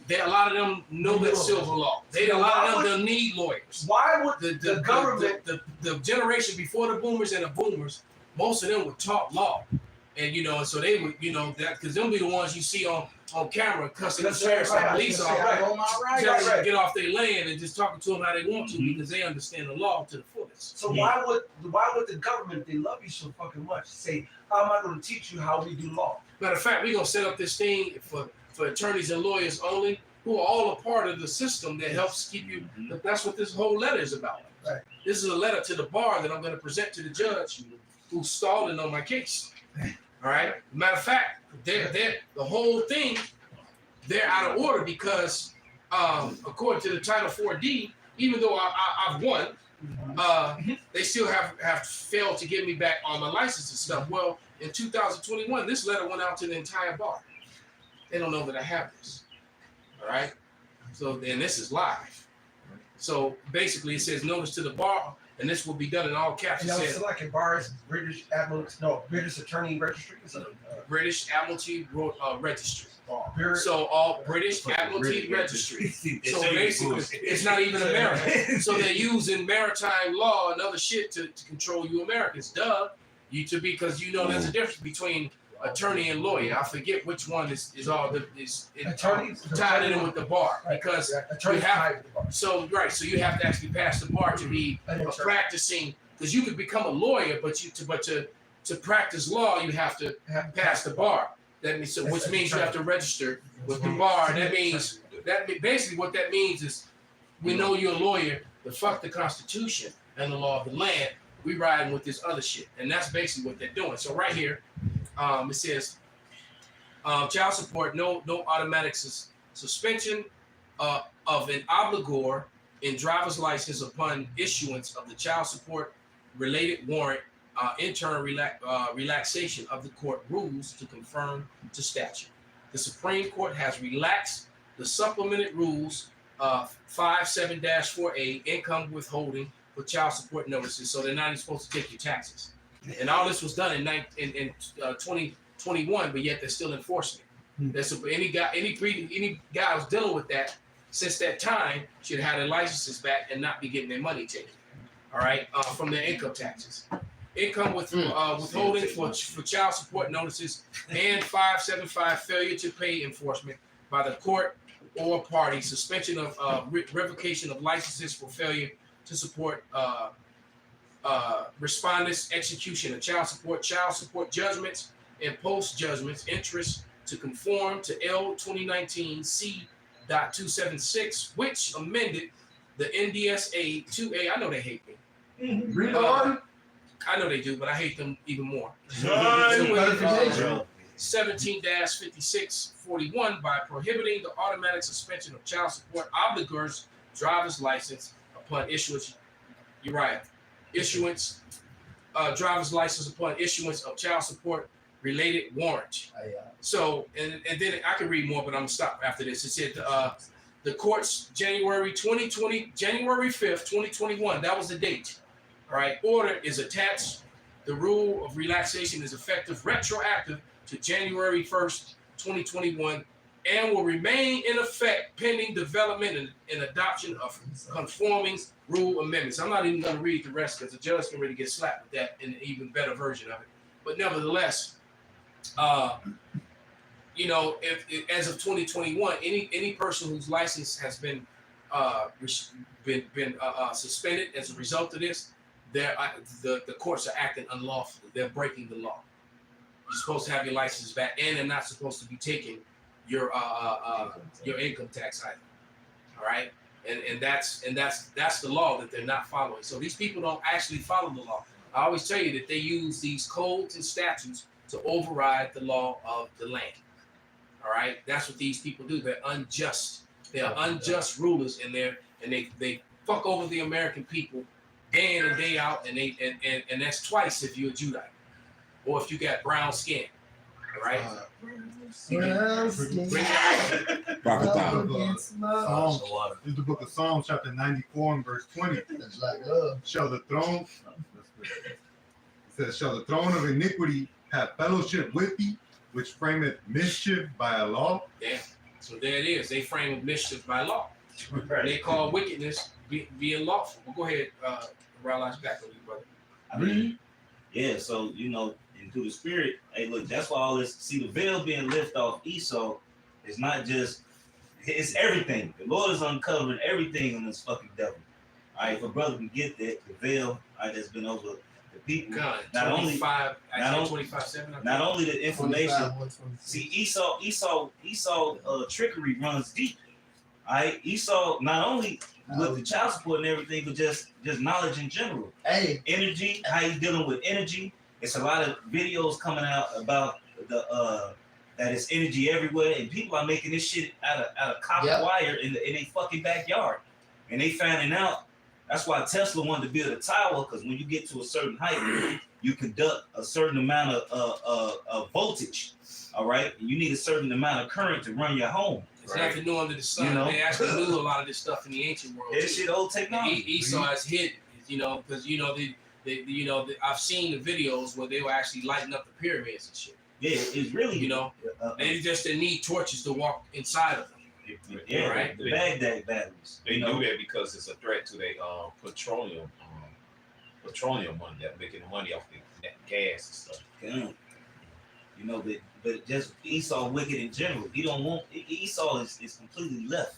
[SPEAKER 3] a lot of them know that civil law. A lot of them don't need lawyers.
[SPEAKER 1] Why would
[SPEAKER 3] The
[SPEAKER 1] government?
[SPEAKER 3] the generation before the boomers and the boomers, most of them were taught law, and so they would that because them be the ones you see on camera cussing the sheriffs and police officers, get off their land and just talking to them how they want to because they understand the law to the fullest.
[SPEAKER 1] So why would the government, if they love you so fucking much, say, how am I going to teach you how we do law?
[SPEAKER 3] Matter of fact, we're gonna set up this thing for attorneys and lawyers only, who are all a part of the system that helps keep you. That's what this whole letter is about.
[SPEAKER 1] Right.
[SPEAKER 3] This is a letter to the bar that I'm going to present to the judge who's stalling on my case. All right. Matter of fact, the whole thing, they're out of order because, according to the Title 4D, even though I've won, they still have failed to give me back all my license and stuff. Well, in 2021, this letter went out to the entire bar. They don't know that I have this. All right. So then this is live. So basically, it says notice to the bar and this will be done in all caps.
[SPEAKER 1] And
[SPEAKER 3] It
[SPEAKER 1] I was
[SPEAKER 3] says
[SPEAKER 1] selecting bars, British Attorney Registry.
[SPEAKER 3] British Admiralty Registry.
[SPEAKER 1] Period.
[SPEAKER 3] So all British Admiralty Registry. So basically, it's not even American. So they're using maritime law and other shit to control you Americans. Duh. Because you know there's a difference between attorney and lawyer. I forget which one is
[SPEAKER 1] Attorneys
[SPEAKER 3] tied in with the bar because
[SPEAKER 1] attorney
[SPEAKER 3] you have-
[SPEAKER 1] tied with the bar.
[SPEAKER 3] so you have to actually pass the bar to be practicing, because you could become a lawyer, but to practice law you have to pass the bar. That means which means you have to register with the bar. That means basically what that means is we know you're a lawyer, but fuck the Constitution and the law of the land. We riding with this other shit, and that's basically what they're doing. So right here, it says child support, no automatic suspension of an obligor in driver's license upon issuance of the child support related warrant. Interim relaxation of the court rules to conform to statute. The Supreme Court has relaxed the supplemented rules 57-4A income withholding for child support notices, so they're not even supposed to take your taxes. And all this was done in 2021, but yet they're still enforcing it. There's any guy who's dealing with that since that time should have their licenses back and not be getting their money taken. All right, from their income taxes. Income withholding for child support notices and 575 failure to pay enforcement by the court or party, suspension of revocation of licenses for failure to support respondents, execution of child support judgments and post judgments interest to conform to L 2019 C.276, which amended the NDSA 2A. I know they hate me.
[SPEAKER 1] Read on.
[SPEAKER 3] I know they do, but I hate them even more. 17-5641 by prohibiting the automatic suspension of child support obligors' driver's license upon issuance. You're right. Issuance, driver's license upon issuance of child support related warrant. So, and then I can read more, but I'm gonna stop after this. It said the court's January 5th, 2021. That was the date. All right, order is attached. The rule of relaxation is effective retroactive to January 1st, 2021, and will remain in effect pending development and adoption of conforming rule amendments. I'm not even going to read the rest because the judge can really get slapped with that in an even better version of it. But nevertheless, if as of 2021, any person whose license has been suspended as a result of this, the courts are acting unlawfully. They're breaking the law. You're supposed to have your license back, and they're not supposed to be taking your income tax either. All right, and that's the law that they're not following. So these people don't actually follow the law. I always tell you that they use these codes and statutes to override the law of the land. All right, that's what these people do. They're unjust. They are unjust rulers, and they fuck over the American people day in and day out, and that's twice if you're a Judite or if you got brown skin. All right.
[SPEAKER 7] Psalms, this is the book of Psalms, chapter 94 and verse 20.
[SPEAKER 5] That's like
[SPEAKER 7] Shall the throne, it says, shall the throne of iniquity have fellowship with thee, which frameth mischief by a law?
[SPEAKER 3] Yeah. So there it is. They frame mischief by law. They call wickedness being lawful. Well, go ahead, Rallies, back on you, brother.
[SPEAKER 6] I mean, yeah, so, and through the spirit, hey, look, that's why all this, see, the veil being lifted off Esau is not just, it's everything. The Lord is uncovering everything in this fucking devil. All right, if a brother can get that, the veil that's been over the people.
[SPEAKER 3] God,
[SPEAKER 6] not only
[SPEAKER 3] 25/7.
[SPEAKER 6] Not only the information. See, Esau trickery runs deep. All right, Esau not only with the child support and everything, but just knowledge in general.
[SPEAKER 5] Hey,
[SPEAKER 6] energy, how you dealing with energy. It's a lot of videos coming out about the that it's energy everywhere, and people are making this shit out of copper wire in their fucking backyard, and they finding out. That's why Tesla wanted to build a tower, because when you get to a certain height, you conduct a certain amount of voltage. All right, and you need a certain amount of current to run your home.
[SPEAKER 3] It's nothing new under the sun. They actually knew a lot of this stuff in the ancient world.
[SPEAKER 6] This shit old technology.
[SPEAKER 3] Esau has hid You know, because I've seen the videos where they were actually lighting up the pyramids and shit.
[SPEAKER 6] Yeah, it's really,
[SPEAKER 3] You know, they just didn't need torches to walk inside of them.
[SPEAKER 6] yeah,
[SPEAKER 3] right?
[SPEAKER 6] the Baghdad battles.
[SPEAKER 4] They
[SPEAKER 6] you know?
[SPEAKER 4] do that because it's a threat to their petroleum money. They're making money off the gas and stuff.
[SPEAKER 6] Yeah. You know, but just Esau wicked in general. He don't want Esau is completely left.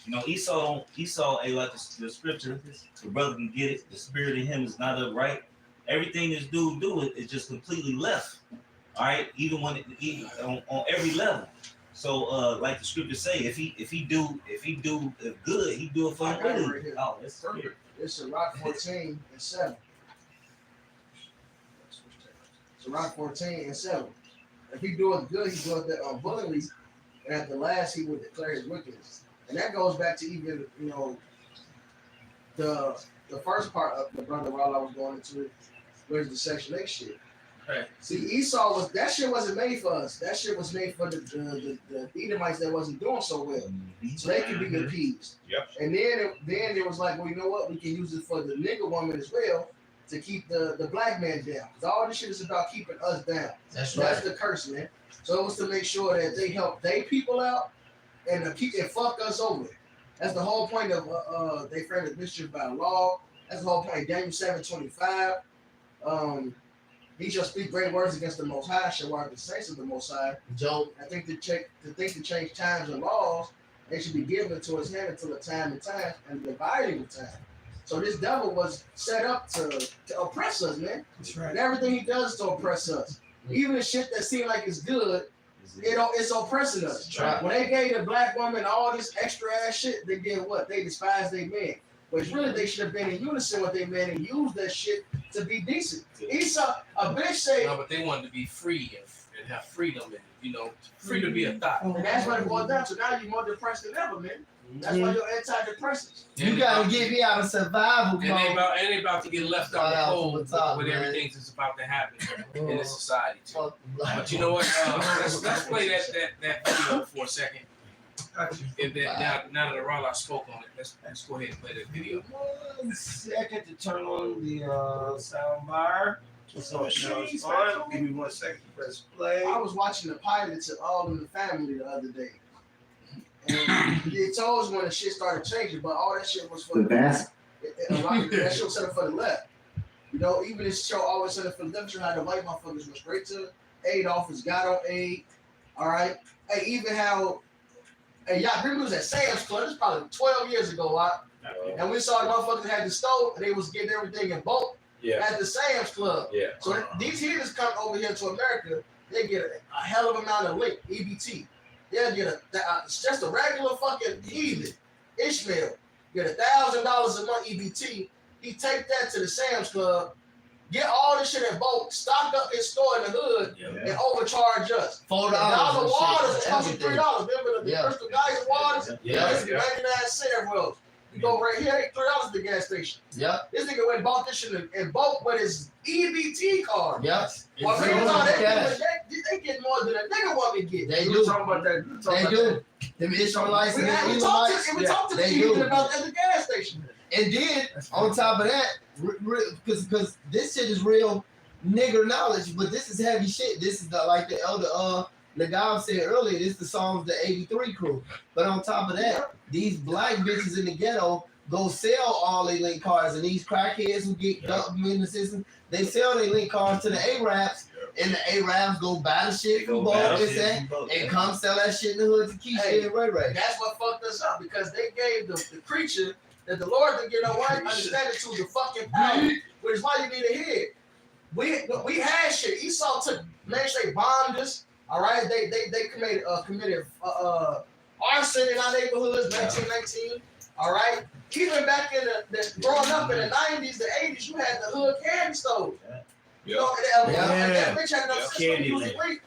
[SPEAKER 6] You know, Esau ain't like the scripture. The brother can get it. The spirit in him is not upright. Everything this dude do is just completely left. All right, even on every level. So, like the scriptures say, if he do good, he do it for
[SPEAKER 8] I got it
[SPEAKER 6] him.
[SPEAKER 8] right here.
[SPEAKER 6] Oh, that's perfect.
[SPEAKER 8] It's a Rock 14 and 7. It's a Rock 14 and 7. If he do it good, he do it willingly, and at the last he would declare his wickedness. And that goes back to even, you know, the first part of the brother while I was going into it, where's the Section 8 shit.
[SPEAKER 3] Right.
[SPEAKER 8] See, Esau that shit wasn't made for us. That shit was made for the Edomites that wasn't doing so well. So they could be appeased.
[SPEAKER 4] Yep.
[SPEAKER 8] And then it was like, well, you know what? We can use it for the nigger woman as well to keep the black man down. Because all this shit is about keeping us down.
[SPEAKER 5] That's
[SPEAKER 8] That's the curse, man. So it was to make sure that they help they people out and to keep and fuck us over. That's the whole point of they framed the mischief by law. That's the whole point. Daniel 7:25. He shall speak great words against the Most High, shall warn the saints of the Most High.
[SPEAKER 5] Job.
[SPEAKER 8] I think to change times and laws, they should be given to his hand until the time and dividing of time. So this devil was set up to oppress us, man.
[SPEAKER 1] That's right.
[SPEAKER 8] And everything he does is to oppress us. Even the shit that seems like it's good, it's oppressing us.
[SPEAKER 5] Right.
[SPEAKER 8] When they gave the black woman all this extra ass shit, they did what? They despised their men. But really, they should have been in unison with their men and used that shit to be decent. Esau, a bitch say,
[SPEAKER 3] No, but they wanted to be free and have freedom and, you know, free to be a thought.
[SPEAKER 8] and that's what it boils down to. Now you're more depressed than ever, man. That's why you're antidepressants.
[SPEAKER 5] You gotta get me out of survival
[SPEAKER 3] And they about to get left out the cold with everything that's about to happen in this society too. But you know what? Let's play that video for a second. If that, now that Rala spoke on it, let's go ahead and play that video.
[SPEAKER 5] 1 second to turn on the sound bar. So it shows on. Give me 1 second to press play.
[SPEAKER 8] I was watching the pilots of All in the Family the other day. And it told us when the shit started changing, but all that shit was for that shit was set up for the left. You know, even this show always set up for the left. How the white motherfuckers went straight to aid office, got on aid. All right. Hey, even how, hey, y'all remember it was at Sam's Club. This is probably 12 years ago, right? And we saw the motherfuckers had the stove and they was getting everything in bulk at the Sam's Club.
[SPEAKER 1] Yeah.
[SPEAKER 8] So these heathens come over here to America, they get a hell of amount of link, EBT. They'll get just a regular fucking heathen, Ishmael, get $1,000 a month EBT. He take that to the Sam's Club, get all this shit in bulk, stock up his store in the hood, and overcharge us.
[SPEAKER 5] $4.
[SPEAKER 8] $1 waters is costing
[SPEAKER 5] everything.
[SPEAKER 8] $3. Remember the Crystal Geyser waters?
[SPEAKER 5] Yeah.
[SPEAKER 8] It's 99 cents everywhere. You go right here, $3 at the gas station.
[SPEAKER 5] Yep.
[SPEAKER 8] This nigga went and bought this shit in bulk with his EBT card.
[SPEAKER 5] Yep.
[SPEAKER 8] Well,
[SPEAKER 5] It's
[SPEAKER 8] man,
[SPEAKER 5] all
[SPEAKER 8] no,
[SPEAKER 5] cash.
[SPEAKER 8] they get more than a nigga woman get.
[SPEAKER 5] They
[SPEAKER 1] We
[SPEAKER 5] do.
[SPEAKER 1] were talking about that.
[SPEAKER 5] They do. Them Israelites and them
[SPEAKER 8] We
[SPEAKER 5] Edomites.
[SPEAKER 8] talked to the
[SPEAKER 5] they
[SPEAKER 8] heathen
[SPEAKER 5] do.
[SPEAKER 8] about that at the gas station.
[SPEAKER 5] And then on top of that, because this shit is real nigger knowledge, but this is heavy shit. This is like the elder Nagab said earlier. This is the Psalms the 83 crew. But on top of that, these black bitches in the ghetto go sell all their link cards, and these crackheads who get dumped in the system, they sell their link cards to the Arabs, and the Arabs go buy the shit from Bo and come sell that shit in the hood to Keisha and Ray Ray.
[SPEAKER 8] That's what fucked us up because they gave the creature that the Lord didn't get no white understanding to the fucking power, which is why you need a head. We had shit. Esau took, man, they bombed us. All right, they committed arson in our neighborhoods, 1919. All right, even back in the growing up in the 90s, the 80s, you had the hood candy stove. You know, that bitch had enough system to use a week.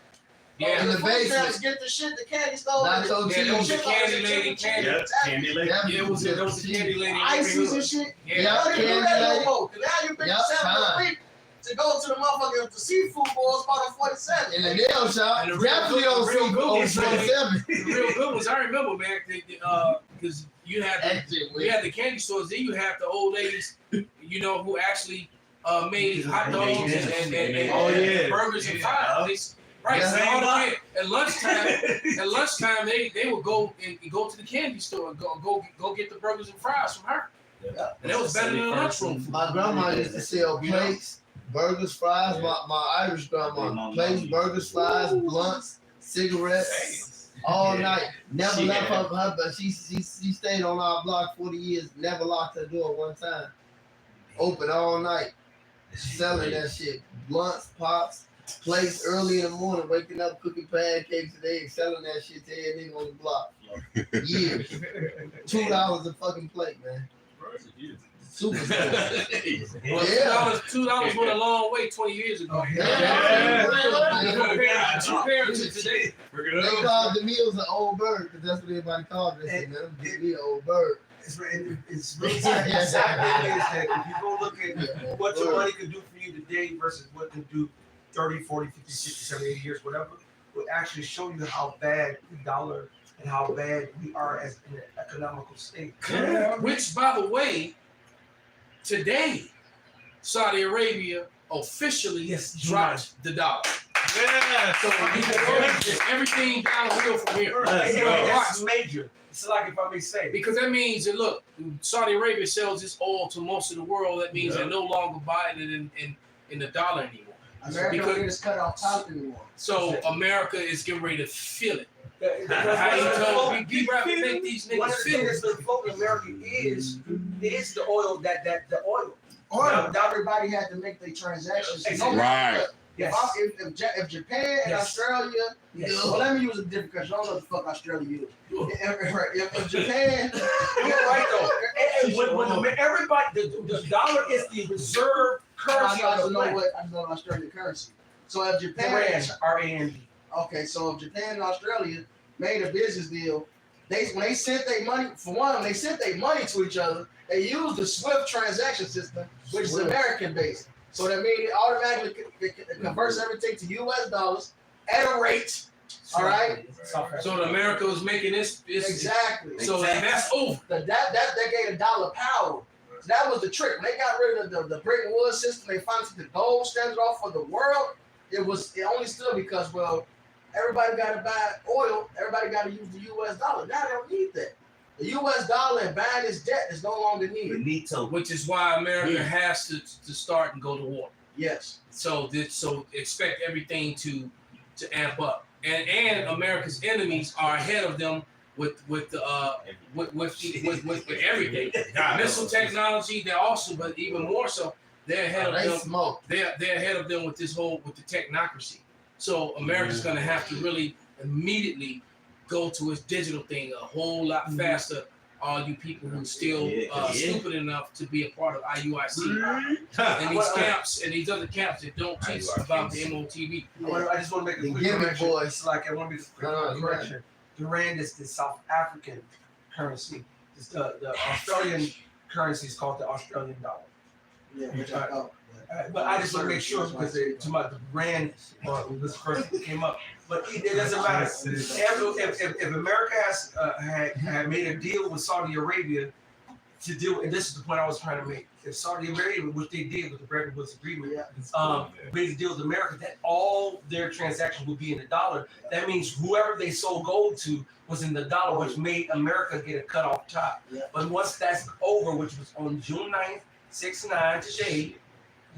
[SPEAKER 3] Yeah,
[SPEAKER 8] And
[SPEAKER 5] in
[SPEAKER 8] the
[SPEAKER 5] the
[SPEAKER 8] food
[SPEAKER 5] basement.
[SPEAKER 8] stamps get the shit, the candy stove.
[SPEAKER 5] Nacho
[SPEAKER 3] Yeah, there was
[SPEAKER 5] cheese.
[SPEAKER 3] a candy lady,
[SPEAKER 6] Candy lady.
[SPEAKER 5] Yep.
[SPEAKER 3] Yeah, there was a candy lady.
[SPEAKER 8] Ices and shit.
[SPEAKER 3] Yeah.
[SPEAKER 5] Yep.
[SPEAKER 8] Now they do
[SPEAKER 5] Candy
[SPEAKER 8] that no
[SPEAKER 5] lady.
[SPEAKER 8] more. 'Cause now you bitches
[SPEAKER 5] Yep,
[SPEAKER 8] 7
[SPEAKER 5] fine.
[SPEAKER 8] a week to go to the motherfucking the seafood bowl spot on 47.
[SPEAKER 5] In the nail shop,
[SPEAKER 3] And the real
[SPEAKER 5] definitely
[SPEAKER 3] good-
[SPEAKER 5] on
[SPEAKER 3] real good
[SPEAKER 5] on
[SPEAKER 3] is
[SPEAKER 5] 47.
[SPEAKER 3] The real good ones, I remember, man, because you had the candy stores. Then you have the old ladies, who actually made hot dogs and burgers and fries. Right,
[SPEAKER 6] Yeah.
[SPEAKER 3] so all the way at lunchtime, they would go to the candy store and go get the burgers and fries from her.
[SPEAKER 5] Yeah.
[SPEAKER 3] And that was better than the lunchroom.
[SPEAKER 5] My grandma used to sell plates, burgers, fries. My Irish grandma, plates, burgers, fries, blunts, cigarettes, all night. Never left her, but she stayed on our block 40 years. Never locked her door one time. Open all night, selling that shit. Blunts, pops, plates early in the morning, waking up, cooking pancakes and eggs, selling that shit to every nigga on the block. Years. $2 a fucking plate, man. Super.
[SPEAKER 3] Well, $2 went a long way 20 years ago. Compared to today.
[SPEAKER 5] They called the meals an old bird because that's what everybody called it. They said, man, give me an old bird.
[SPEAKER 10] It's really exactly is that if you go look at what your money could do for you today versus what it could do 30, 40, 50, 60, 70, 80 years, whatever, will actually show you how bad the dollar and how bad we are as an economical state.
[SPEAKER 3] Which, by the way, today, Saudi Arabia officially dropped the dollar.
[SPEAKER 10] Yeah.
[SPEAKER 3] So everything downhill from here.
[SPEAKER 10] That's major. It's like, if I may say.
[SPEAKER 3] Because that means that, look, Saudi Arabia sells its oil to most of the world. That means they're no longer buying it in the dollar anymore.
[SPEAKER 8] America don't get us cut off top anymore.
[SPEAKER 3] So America is getting ready to feel it. How you told people have to make these
[SPEAKER 10] One
[SPEAKER 3] niggas
[SPEAKER 10] of the
[SPEAKER 3] feel
[SPEAKER 10] things
[SPEAKER 3] it.
[SPEAKER 10] that's floating in America is the oil, the oil.
[SPEAKER 8] Not everybody had to make their transactions.
[SPEAKER 10] Exactly.
[SPEAKER 2] Right.
[SPEAKER 10] Yes.
[SPEAKER 8] If Japan and Australia, well, let me use a different country. I don't know what the fuck Australia is. If Japan,
[SPEAKER 10] You're right though. And when everybody, the dollar is the reserve currency
[SPEAKER 8] I
[SPEAKER 10] of the land.
[SPEAKER 8] I know Australian currency. So if Japan,
[SPEAKER 10] RAND.
[SPEAKER 8] okay, so if Japan and Australia made a business deal, when they sent their money, for one, they sent their money to each other. They used the SWIFT transaction system, which is American based. So that means it automatically converts everything to US dollars at a rate. All right.
[SPEAKER 3] So America was making this
[SPEAKER 8] Exactly.
[SPEAKER 3] So that's over.
[SPEAKER 8] That gave the dollar power. So that was the trick. When they got rid of the Bretton Woods system, they finally took the gold standard off for the world. It only stood because, well, everybody got to buy oil. Everybody got to use the US dollar. Now they don't need that. The US dollar and buying this debt is no longer needed.
[SPEAKER 3] Which is why America has to start and go to war.
[SPEAKER 8] Yes.
[SPEAKER 3] So expect everything to amp up. And America's enemies are ahead of them with everything. Missile technology, they're also, but even more so, they're ahead of them. They're ahead of them with the technocracy. So America's gonna have to really immediately go to its digital thing a whole lot faster. All you people who still stupid enough to be a part of IUIC and these camps and these other camps that don't teach about the MOTV.
[SPEAKER 10] I just want to make a quick correction. It's like I want to make a quick correction. The rand is the South African currency. It's the Australian currency is called the Australian dollar.
[SPEAKER 8] Yeah,
[SPEAKER 10] but I just want to make sure because to my the rand this person came up. But it doesn't matter. If America has had made a deal with Saudi Arabia to deal, and this is the point I was trying to make. If Saudi Arabia, which they did with the Bretton Woods Agreement, made a deal with America that all their transactions would be in the dollar. That means whoever they sold gold to was in the dollar, which made America get a cut off top. But once that's over, which was on June 9th, 6/9 today,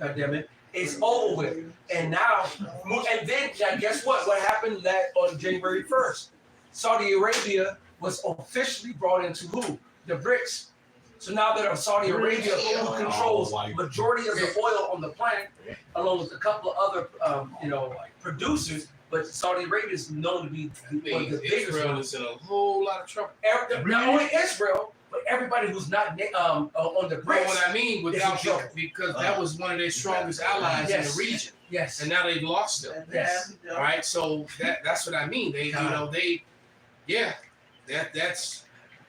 [SPEAKER 10] goddammit, it's over with. And now, and then guess what? What happened on January 1st? Saudi Arabia was officially brought into who? The BRICS. So now that Saudi Arabia controls majority of the oil on the planet, along with a couple of other producers, but Saudi Arabia is known to be one of the biggest.
[SPEAKER 3] Israel is in a whole lot of trouble.
[SPEAKER 10] Not only Israel, but everybody who's not on the BRICS.
[SPEAKER 3] But what I mean, because that was one of their strongest allies in the region.
[SPEAKER 10] Yes.
[SPEAKER 3] And now they've lost them.
[SPEAKER 10] Yes.
[SPEAKER 3] All right. So that's what I mean. That's.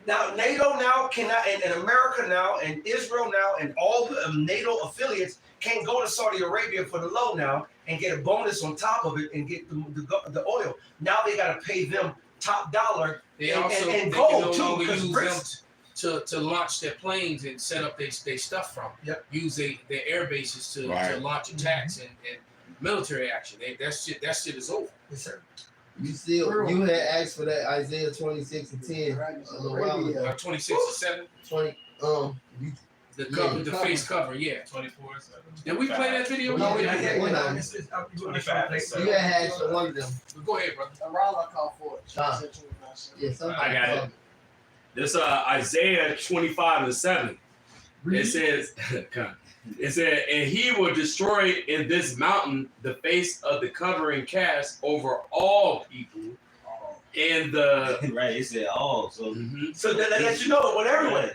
[SPEAKER 10] Now NATO now cannot, and America now, and Israel now, and all the NATO affiliates can't go to Saudi Arabia for the low now and get a bonus on top of it and get the oil. Now they got to pay them top dollar
[SPEAKER 3] They
[SPEAKER 10] and,
[SPEAKER 3] also
[SPEAKER 10] and
[SPEAKER 3] they can no
[SPEAKER 10] gold too,
[SPEAKER 3] longer
[SPEAKER 10] because
[SPEAKER 3] use
[SPEAKER 10] bricks.
[SPEAKER 3] them to launch their planes and set up their stuff from.
[SPEAKER 10] Yep.
[SPEAKER 3] Use their air bases to
[SPEAKER 2] Right.
[SPEAKER 3] launch attacks and military action. That shit is over.
[SPEAKER 10] Yes, sir.
[SPEAKER 5] You had asked for that Isaiah 26:10 a little while ago.
[SPEAKER 3] 26 to 7.
[SPEAKER 5] 20 you
[SPEAKER 3] The
[SPEAKER 5] Yeah,
[SPEAKER 3] cover,
[SPEAKER 5] the
[SPEAKER 3] the
[SPEAKER 5] cover.
[SPEAKER 3] face cover, yeah.
[SPEAKER 4] 24.
[SPEAKER 3] Did we play that video?
[SPEAKER 5] No, we
[SPEAKER 3] Yeah,
[SPEAKER 5] didn't.
[SPEAKER 3] yeah.
[SPEAKER 5] No.
[SPEAKER 10] It's- I'm doing this
[SPEAKER 4] 25,
[SPEAKER 10] place.
[SPEAKER 5] you had asked for one of them.
[SPEAKER 3] Go ahead, brother.
[SPEAKER 8] Around I called for it.
[SPEAKER 5] Ah.
[SPEAKER 8] Said 29.
[SPEAKER 5] Yeah, somebody
[SPEAKER 11] I got it.
[SPEAKER 5] called
[SPEAKER 11] This Isaiah 25:7. It says, it said, and he will destroy in this mountain the face of the covering cast over all people, and the
[SPEAKER 6] Right, it said all. So
[SPEAKER 10] So that lets you know what everyone.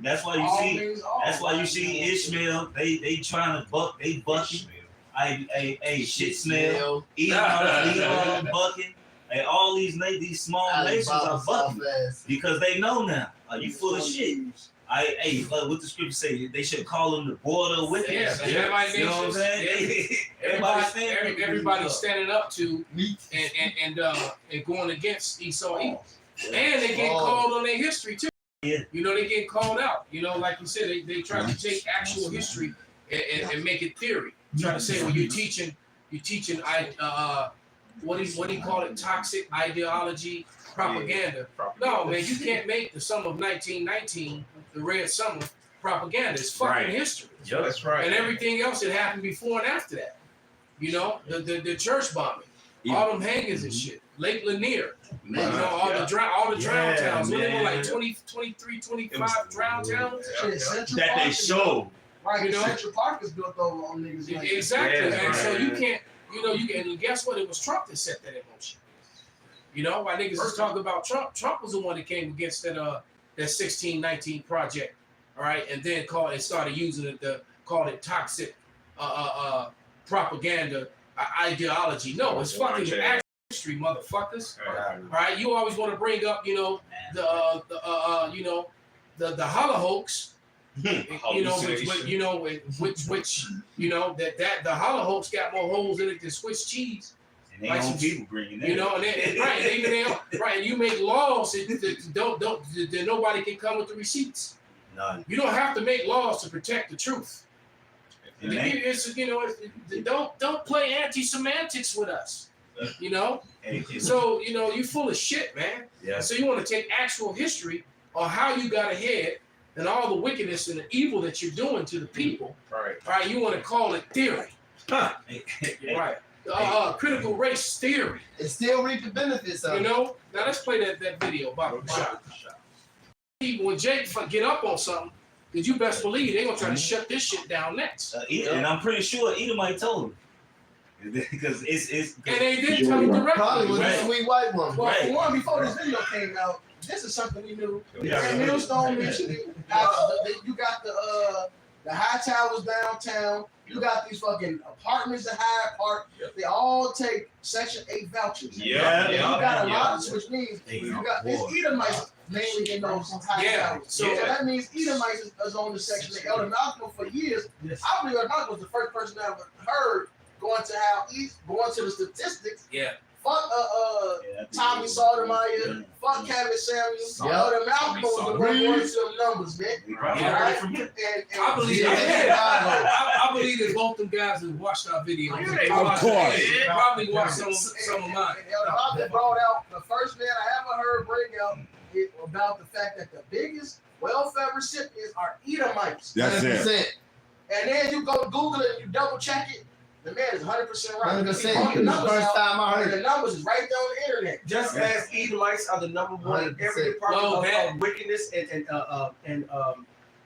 [SPEAKER 6] that's why you
[SPEAKER 8] All
[SPEAKER 6] see.
[SPEAKER 8] means all.
[SPEAKER 6] That's why you see Ishmael. They trying to buck. They bucking. Hey, shit smell. Elon bucking. And all these small nations are bucking because they know now. Are you full of shit? What the scripture say? They should call them the border of wickedness.
[SPEAKER 3] Yeah, everybody
[SPEAKER 6] You know what I'm saying?
[SPEAKER 3] Everybody's standing up to and going against Esau Edom. And they get called on their history too.
[SPEAKER 6] Yeah.
[SPEAKER 3] You know, they get called out. You know, like you said, they try to take actual history and make it theory. Try to say, well, you're teaching what do you call it? Toxic ideology, propaganda. No, man, you can't make the summer of 1919, the Red Summer, propaganda. It's fucking
[SPEAKER 11] Right.
[SPEAKER 3] history.
[SPEAKER 11] Yep.
[SPEAKER 4] That's right.
[SPEAKER 3] And everything else that happened before and after that. You know, the church bombing, all them hangings and shit. Lake Lanier, you know, all the drown towns. What they were like 20, 23, 25 drown towns.
[SPEAKER 8] Shit, Central
[SPEAKER 11] that
[SPEAKER 8] Park
[SPEAKER 11] they
[SPEAKER 8] is
[SPEAKER 11] show.
[SPEAKER 8] Right,
[SPEAKER 3] You know?
[SPEAKER 8] Central Park is built over on niggas. Like
[SPEAKER 3] Exactly,
[SPEAKER 11] Yeah,
[SPEAKER 3] man. So
[SPEAKER 11] right.
[SPEAKER 3] you can't, and guess what? It was Trump that set that in motion. You know, why niggas is talking about Trump. Trump was the one that came against that 1619 project, all right, and then started using it called it toxic propaganda ideology. No, it's fucking actual history, motherfuckers. All right, you always want to bring up, the Holocaust. That the Holocaust got more holes in it than Swiss cheese.
[SPEAKER 6] And they
[SPEAKER 3] Like
[SPEAKER 6] own
[SPEAKER 3] some-
[SPEAKER 6] people bringing that.
[SPEAKER 3] You know, and you make laws that nobody can come with the receipts.
[SPEAKER 6] None.
[SPEAKER 3] You don't have to make laws to protect the truth.
[SPEAKER 6] And they-
[SPEAKER 3] Don't play anti-semantics with us. You know, so you're full of shit, man.
[SPEAKER 6] Yeah.
[SPEAKER 3] So you want to take actual history on how you got ahead and all the wickedness and the evil that you're doing to the people.
[SPEAKER 4] Right.
[SPEAKER 3] Right? You want to call it theory. Right. Critical race theory.
[SPEAKER 5] and still reap the benefits of
[SPEAKER 3] You
[SPEAKER 5] it.
[SPEAKER 3] know? Now let's play that video about the shot. When Jake get up on something, because you best believe they're gonna try to shut this shit down next.
[SPEAKER 6] And I'm pretty sure Edomite told him. Because it's
[SPEAKER 3] And they didn't tell him
[SPEAKER 5] Probably was
[SPEAKER 3] directly.
[SPEAKER 5] a sweet white woman.
[SPEAKER 8] Well,
[SPEAKER 6] Right.
[SPEAKER 8] for one, before this video came out, this is something we knew.
[SPEAKER 6] Yeah.
[SPEAKER 8] And Millstone mentioned it. You got the high towers downtown. You got these fucking apartments that Hyde Park. They all take Section 8 vouchers.
[SPEAKER 6] Yeah.
[SPEAKER 8] And you got a lot, which means you got
[SPEAKER 6] Boy.
[SPEAKER 8] it's Edomites mainly in those high
[SPEAKER 3] Yeah.
[SPEAKER 8] towers. So that means Edomites is on the Section 8. Elder Malcolm for years. I believe Elder Malcolm was the first person I ever heard going to the statistics.
[SPEAKER 3] Yeah.
[SPEAKER 8] Fuck Tommy Sotomayor, fuck Kevin Samuels.
[SPEAKER 5] Yep.
[SPEAKER 8] Elder Malcolm was the one going to them numbers, man.
[SPEAKER 6] We probably
[SPEAKER 3] Yeah.
[SPEAKER 6] heard it from him.
[SPEAKER 8] And
[SPEAKER 3] I believe I believe that both them guys have watched our videos.
[SPEAKER 2] Of course.
[SPEAKER 3] They probably watched some of mine.
[SPEAKER 8] And Elder Malcolm brought out the first man I ever heard bring out about the fact that the biggest welfare recipients are Edomites.
[SPEAKER 2] That's it.
[SPEAKER 5] 100%.
[SPEAKER 8] And then you go Google it and you double check it. The man is 100% right.
[SPEAKER 5] 100%.
[SPEAKER 8] The
[SPEAKER 5] The
[SPEAKER 8] numbers
[SPEAKER 5] first
[SPEAKER 8] out,
[SPEAKER 5] time I
[SPEAKER 8] and
[SPEAKER 5] heard
[SPEAKER 8] the
[SPEAKER 5] it.
[SPEAKER 8] numbers is right there on the internet.
[SPEAKER 10] Just as Edomites are the number one in every
[SPEAKER 5] 100%.
[SPEAKER 10] department
[SPEAKER 3] Well,
[SPEAKER 10] of wickedness and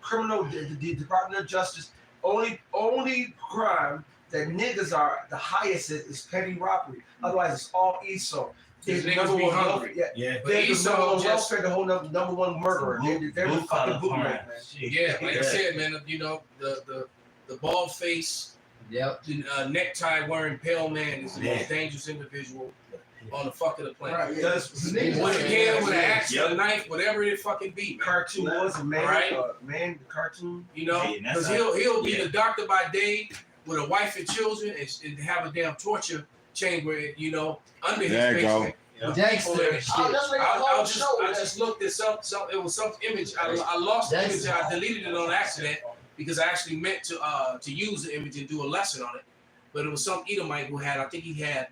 [SPEAKER 10] criminal, the Department of Justice, only crime that niggas are the highest is petty robbery. Otherwise, it's all Esau. They're the
[SPEAKER 3] Niggas
[SPEAKER 10] number
[SPEAKER 3] be
[SPEAKER 10] one
[SPEAKER 3] hungry.
[SPEAKER 10] Yeah.
[SPEAKER 6] Yeah.
[SPEAKER 3] But
[SPEAKER 10] They're the
[SPEAKER 3] Esau
[SPEAKER 10] number one
[SPEAKER 3] just-
[SPEAKER 10] welfare, the whole number one murderer. They're the
[SPEAKER 6] Blue collar
[SPEAKER 10] fucking bootleg,
[SPEAKER 6] crime.
[SPEAKER 10] man.
[SPEAKER 6] Shit.
[SPEAKER 3] Yeah, like I said, man, the bald face,
[SPEAKER 5] Yep.
[SPEAKER 3] the necktie wearing pale man is the
[SPEAKER 6] Yeah.
[SPEAKER 3] most dangerous individual on the fuck of the planet.
[SPEAKER 8] Right, yeah.
[SPEAKER 10] Does-
[SPEAKER 8] Niggas-
[SPEAKER 3] With a can, with an axe,
[SPEAKER 6] Yep.
[SPEAKER 3] with a knife, whatever it fucking be, man.
[SPEAKER 10] Cartoon was a man,
[SPEAKER 3] Right.
[SPEAKER 10] man, the cartoon.
[SPEAKER 3] You know,
[SPEAKER 6] Yeah, and that's
[SPEAKER 3] because
[SPEAKER 6] how-
[SPEAKER 3] he'll be
[SPEAKER 6] yeah.
[SPEAKER 3] the doctor by day with a wife and children and have a damn torture chamber, under his
[SPEAKER 2] There you go.
[SPEAKER 3] basement.
[SPEAKER 5] Dexter.
[SPEAKER 3] People in it.
[SPEAKER 5] Shit.
[SPEAKER 8] Oh, that's like a
[SPEAKER 3] I
[SPEAKER 8] whole
[SPEAKER 3] just
[SPEAKER 8] show.
[SPEAKER 3] I just looked this up. It was some image. I lost the image. I deleted it on accident because I actually meant to use the image and do a lesson on it. But it was some Edomite who had, I think he had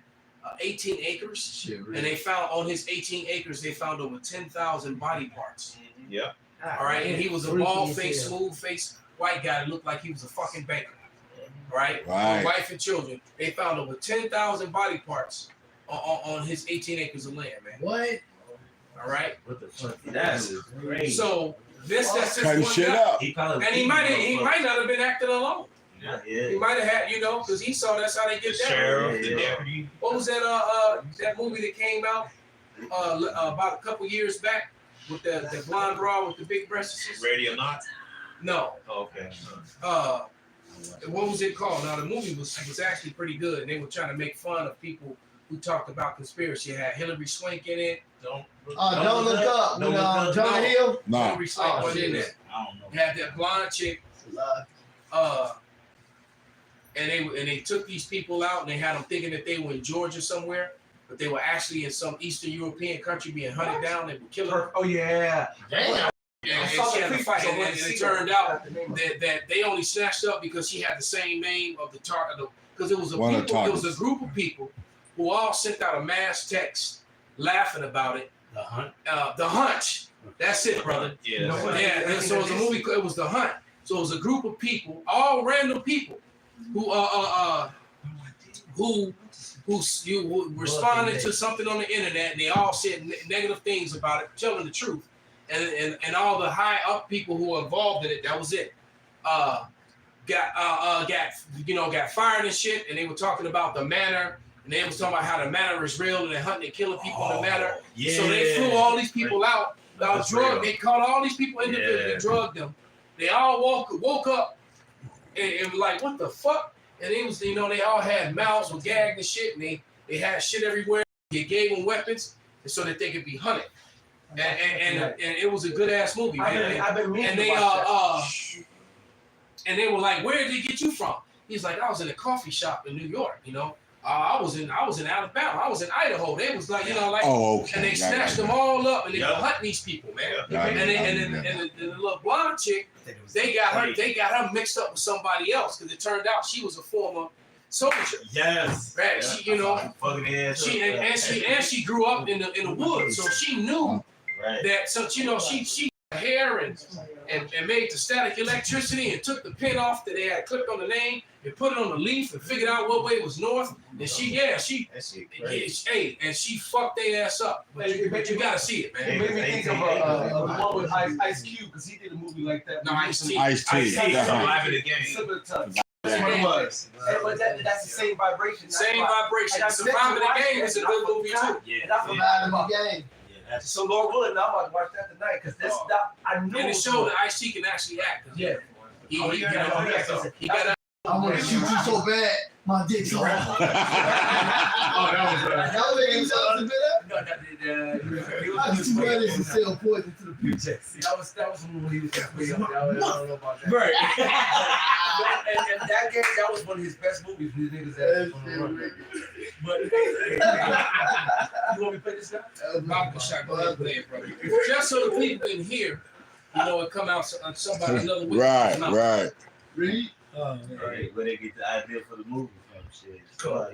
[SPEAKER 3] 18 acres.
[SPEAKER 10] Shit,
[SPEAKER 3] And they found on his 18 acres, they found over 10,000 body parts.
[SPEAKER 4] Yeah.
[SPEAKER 3] All right, and he was a bald-faced, smooth-faced white guy that looked like he was a fucking banker. All right,
[SPEAKER 2] Right.
[SPEAKER 3] wife and children. They found over 10,000 body parts on his 18 acres of land, man.
[SPEAKER 5] What?
[SPEAKER 3] All right.
[SPEAKER 6] What the fuck? That's crazy.
[SPEAKER 3] So that's just
[SPEAKER 2] Cutting
[SPEAKER 3] one
[SPEAKER 2] shit
[SPEAKER 3] guy.
[SPEAKER 2] up.
[SPEAKER 6] He probably
[SPEAKER 3] And he might not have been acting alone.
[SPEAKER 6] Yeah.
[SPEAKER 3] He might have had, because he saw that's how they
[SPEAKER 4] The
[SPEAKER 3] get down.
[SPEAKER 4] sheriff, the deputy.
[SPEAKER 3] What was that? That movie that came out about a couple years back with the blonde broad with the big breasts.
[SPEAKER 4] Radio not.
[SPEAKER 3] No.
[SPEAKER 4] Okay.
[SPEAKER 3] What was it called? Now the movie was actually pretty good, and they were trying to make fun of people who talked about conspiracy. It had Hillary Swank in it.
[SPEAKER 5] Don't look up.
[SPEAKER 6] Don't
[SPEAKER 5] With
[SPEAKER 6] Look Up.
[SPEAKER 5] Jonah Hill.
[SPEAKER 2] No.
[SPEAKER 3] Hillary Swank
[SPEAKER 5] Oh,
[SPEAKER 3] was in there.
[SPEAKER 6] I don't know.
[SPEAKER 3] Had that blonde chick. And they took these people out and they had them thinking that they were in Georgia somewhere, but they were actually in some Eastern European country being hunted down. They were killing them.
[SPEAKER 10] Oh yeah.
[SPEAKER 5] Damn.
[SPEAKER 3] And she had to fight. And it turned out that they only snatched up because she had the same name of the target. Because it was a group of people who all sent out a mass text laughing about it.
[SPEAKER 11] The Hunt.
[SPEAKER 3] The Hunt. That's it, brother.
[SPEAKER 4] Yeah.
[SPEAKER 3] Yeah. So it was a movie. It was The Hunt. So it was a group of people, all random people, who responded to something on the internet, and they all said negative things about it, telling the truth, and all the high up people who were involved in it, that was it. Got fired and shit, and they were talking about the manor, and they was talking about how the manor is real, and they're hunting and killing people in the manor.
[SPEAKER 6] Yeah.
[SPEAKER 3] So they flew all these people out.
[SPEAKER 6] That's real.
[SPEAKER 3] They caught all these people individually, drugged them. They all woke up and were like, what the fuck? And it was, they all had mouths with gagged and shit, and they had shit everywhere. They gave them weapons so that they could be hunted. And it was a good ass movie, man.
[SPEAKER 10] I've been meaning
[SPEAKER 3] And
[SPEAKER 10] to
[SPEAKER 3] they
[SPEAKER 10] watch that.
[SPEAKER 3] and they were like, where did they get you from? He's like, I was in a coffee shop in New York, I was in Alabama. I was in Idaho. They was like,
[SPEAKER 2] Oh, okay.
[SPEAKER 3] and they snatched them all up and they were hunting these people, man. And the little blonde chick, they got her mixed up with somebody else because it turned out she was a former soldier.
[SPEAKER 6] Yes.
[SPEAKER 3] Right.
[SPEAKER 6] Yeah.
[SPEAKER 3] She,
[SPEAKER 6] Fucking ass.
[SPEAKER 3] she grew up in the woods, so she knew that. So she hair and made the static electricity and took the pin off that they had clipped on the name and put it on the leaf and figured out what way was north. And she fucked their ass up. But you gotta see it, man.
[SPEAKER 10] It made me think of the one with Ice Cube because he did a movie like that.
[SPEAKER 3] No, Ice-T.
[SPEAKER 2] Ice-T.
[SPEAKER 4] Live in the game.
[SPEAKER 10] Similar to that's what it was. But that's the same vibration.
[SPEAKER 3] Same vibration. Surviving the Game is a good movie too.
[SPEAKER 6] Yeah.
[SPEAKER 5] Surviving the game.
[SPEAKER 10] So Lord willing, I'm about to watch that tonight because this I knew.
[SPEAKER 3] And it showed that Ice-T can actually act.
[SPEAKER 10] Yeah.
[SPEAKER 3] He got
[SPEAKER 5] I want to shoot you so bad, my dick's hard. That was too ready to sell poison to the future.
[SPEAKER 10] That was when he was way up there. I don't know about that.
[SPEAKER 6] Right.
[SPEAKER 10] and that game, that was one of his best movies. These niggas that on the run. But you want me to play this now?
[SPEAKER 3] just so the people can hear, it come out on somebody another week.
[SPEAKER 2] Right.
[SPEAKER 5] Read.
[SPEAKER 6] Right. Where they get the idea for the movie from shit.
[SPEAKER 3] Cool.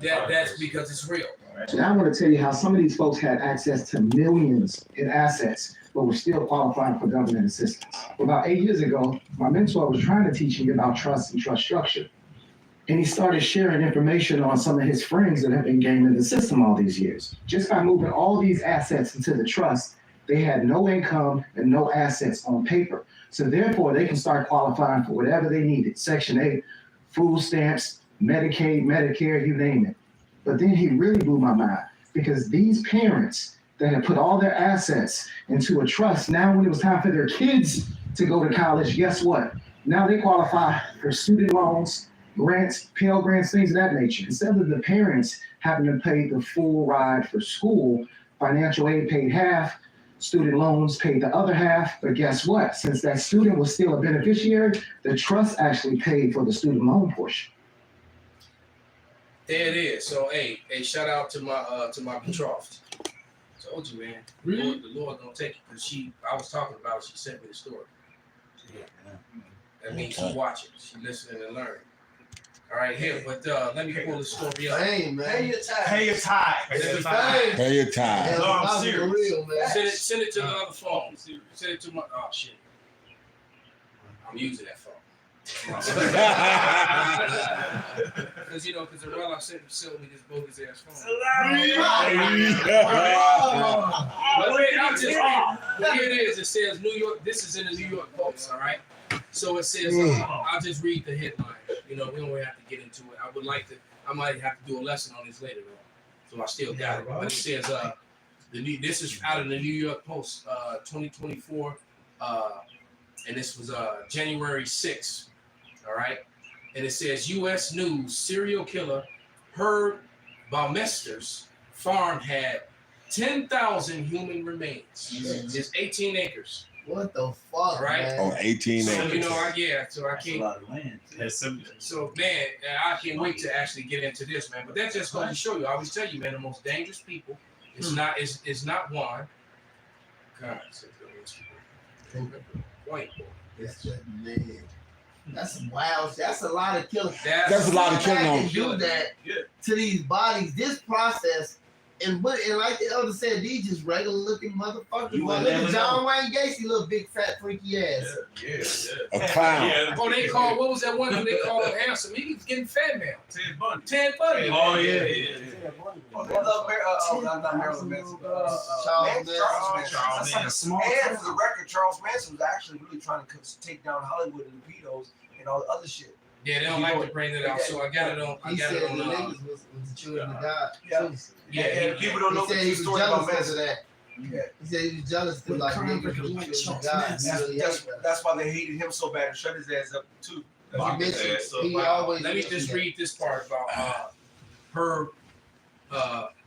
[SPEAKER 3] That's because it's real.
[SPEAKER 12] Now I want to tell you how some of these folks had access to millions in assets, but were still qualifying for government assistance. About 8 years ago, my mentor was trying to teach me about trust and trust structure. And he started sharing information on some of his friends that have been gaming the system all these years. Just by moving all these assets into the trust, they had no income and no assets on paper. So therefore, they can start qualifying for whatever they needed. Section 8, food stamps, Medicaid, Medicare, you name it. But then he really blew my mind because these parents that had put all their assets into a trust, now when it was time for their kids to go to college, guess what? Now they qualify for student loans, grants, Pell Grants, things of that nature. Instead of the parents having to pay the full ride for school, financial aid paid half, student loans paid the other half, but guess what? Since that student was still a beneficiary, the trust actually paid for the student loan portion.
[SPEAKER 3] There it is. So hey, shout out to my betrothed. Told you, man. The Lord gonna take it because I was talking about it. She sent me the story. That means she watching, she listening and learning. All right, here, but let me pull the story up.
[SPEAKER 5] Dang, man.
[SPEAKER 8] Pay your time.
[SPEAKER 6] Pay your time.
[SPEAKER 3] Pay your
[SPEAKER 5] time.
[SPEAKER 2] Pay your time.
[SPEAKER 5] Yeah,
[SPEAKER 6] No, I'm
[SPEAKER 5] I'm
[SPEAKER 6] serious.
[SPEAKER 5] real, man.
[SPEAKER 3] Send it to the other phone. Send it to my shit. I'm using that phone. Because because the I sent him sold me this bogus ass phone. But wait, I'll just read. But here it is. It says New York. This is in the New York Post. All right. So it says I'll just read the headline. We don't really have to get into it. I might have to do a lesson on this later though. So I still got it. But it says this is out of the New York Post 2024 and this was January 6th. All right. And it says U.S. News serial killer Herb Baumeister's farm had 10,000 human remains. It's 18 acres.
[SPEAKER 5] What the fuck,
[SPEAKER 3] Right?
[SPEAKER 5] man?
[SPEAKER 2] On 18
[SPEAKER 3] So
[SPEAKER 2] acres.
[SPEAKER 3] so I
[SPEAKER 6] That's a
[SPEAKER 3] can't.
[SPEAKER 6] lot of land.
[SPEAKER 3] So man, I can't wait to actually get into this, man. But that just goes to show you. I always tell you, man, the most dangerous people is not one. God, white boy.
[SPEAKER 5] It's just, man. That's wild. That's a lot of killing.
[SPEAKER 2] That's a lot of killing on.
[SPEAKER 5] Do that to these bodies. This process, and like the elder said, these just regular looking motherfuckers.
[SPEAKER 6] You
[SPEAKER 5] Well,
[SPEAKER 6] would
[SPEAKER 5] look at
[SPEAKER 6] never
[SPEAKER 5] John Wayne Gacy, little big fat freaky ass.
[SPEAKER 2] A clown.
[SPEAKER 3] Oh, they called, what was that one they called him handsome? He was getting fat now.
[SPEAKER 9] Ted Bundy.
[SPEAKER 3] Ted Bundy.
[SPEAKER 6] Oh yeah.
[SPEAKER 8] Not Marilyn Manson.
[SPEAKER 5] Charles
[SPEAKER 8] Manson.
[SPEAKER 9] Manson.
[SPEAKER 8] And for the record, Charles Manson was actually really trying to take down Hollywood and the pedos and all the other shit.
[SPEAKER 3] Yeah, they don't like to bring it out, so I got it on.
[SPEAKER 5] He said the niggas was the children of God.
[SPEAKER 8] Yeah.
[SPEAKER 3] Yeah,
[SPEAKER 8] People don't know
[SPEAKER 5] He said
[SPEAKER 8] the
[SPEAKER 5] he was
[SPEAKER 8] story about
[SPEAKER 5] jealous of
[SPEAKER 8] Manson.
[SPEAKER 5] that.
[SPEAKER 8] Yeah.
[SPEAKER 5] He said he was jealous because like niggas was children of God. He really hated that.
[SPEAKER 8] That's why they hated him so bad and shut his ass up too.
[SPEAKER 5] He mentioned- he always
[SPEAKER 3] Let me
[SPEAKER 5] mentioned
[SPEAKER 3] just
[SPEAKER 5] that.
[SPEAKER 3] read this part about her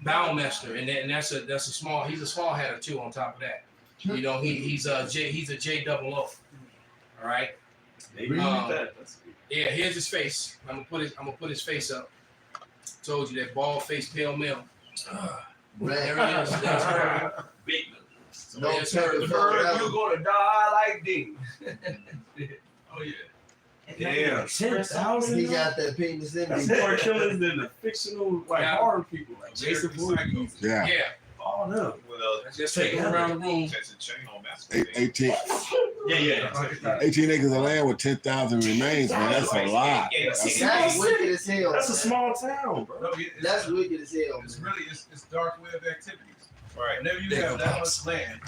[SPEAKER 3] Baumeister, and that's a small. He's a small hatter too. On top of that, you know, he's a JOO. All right. Yeah, here's his face. I'm gonna put his face up. Told you that bald face, pale male. There he is. That's her.
[SPEAKER 11] Big.
[SPEAKER 3] So
[SPEAKER 5] Don't
[SPEAKER 3] there's
[SPEAKER 5] take
[SPEAKER 3] her.
[SPEAKER 5] the photo.
[SPEAKER 8] You're gonna die like D.
[SPEAKER 11] Oh yeah.
[SPEAKER 6] Yeah. 10,000.
[SPEAKER 5] He got that penis in
[SPEAKER 6] That's
[SPEAKER 5] him.
[SPEAKER 6] more killers than the fictional horror people like Jason Voorhees.
[SPEAKER 2] Yeah.
[SPEAKER 3] Yeah.
[SPEAKER 6] Oh no.
[SPEAKER 4] Well,
[SPEAKER 3] Just take him around the room.
[SPEAKER 4] that's a chain on master.
[SPEAKER 2] 18
[SPEAKER 6] Yeah.
[SPEAKER 2] 18 acres of land with 10,000 remains, man. That's a lot.
[SPEAKER 5] That's wicked as hell.
[SPEAKER 6] That's a
[SPEAKER 5] man.
[SPEAKER 6] small town, bro.
[SPEAKER 9] No,
[SPEAKER 5] That's wicked as hell.
[SPEAKER 9] it's
[SPEAKER 5] Man.
[SPEAKER 9] really it's dark web activities.
[SPEAKER 4] Right.
[SPEAKER 9] Whenever you have that much land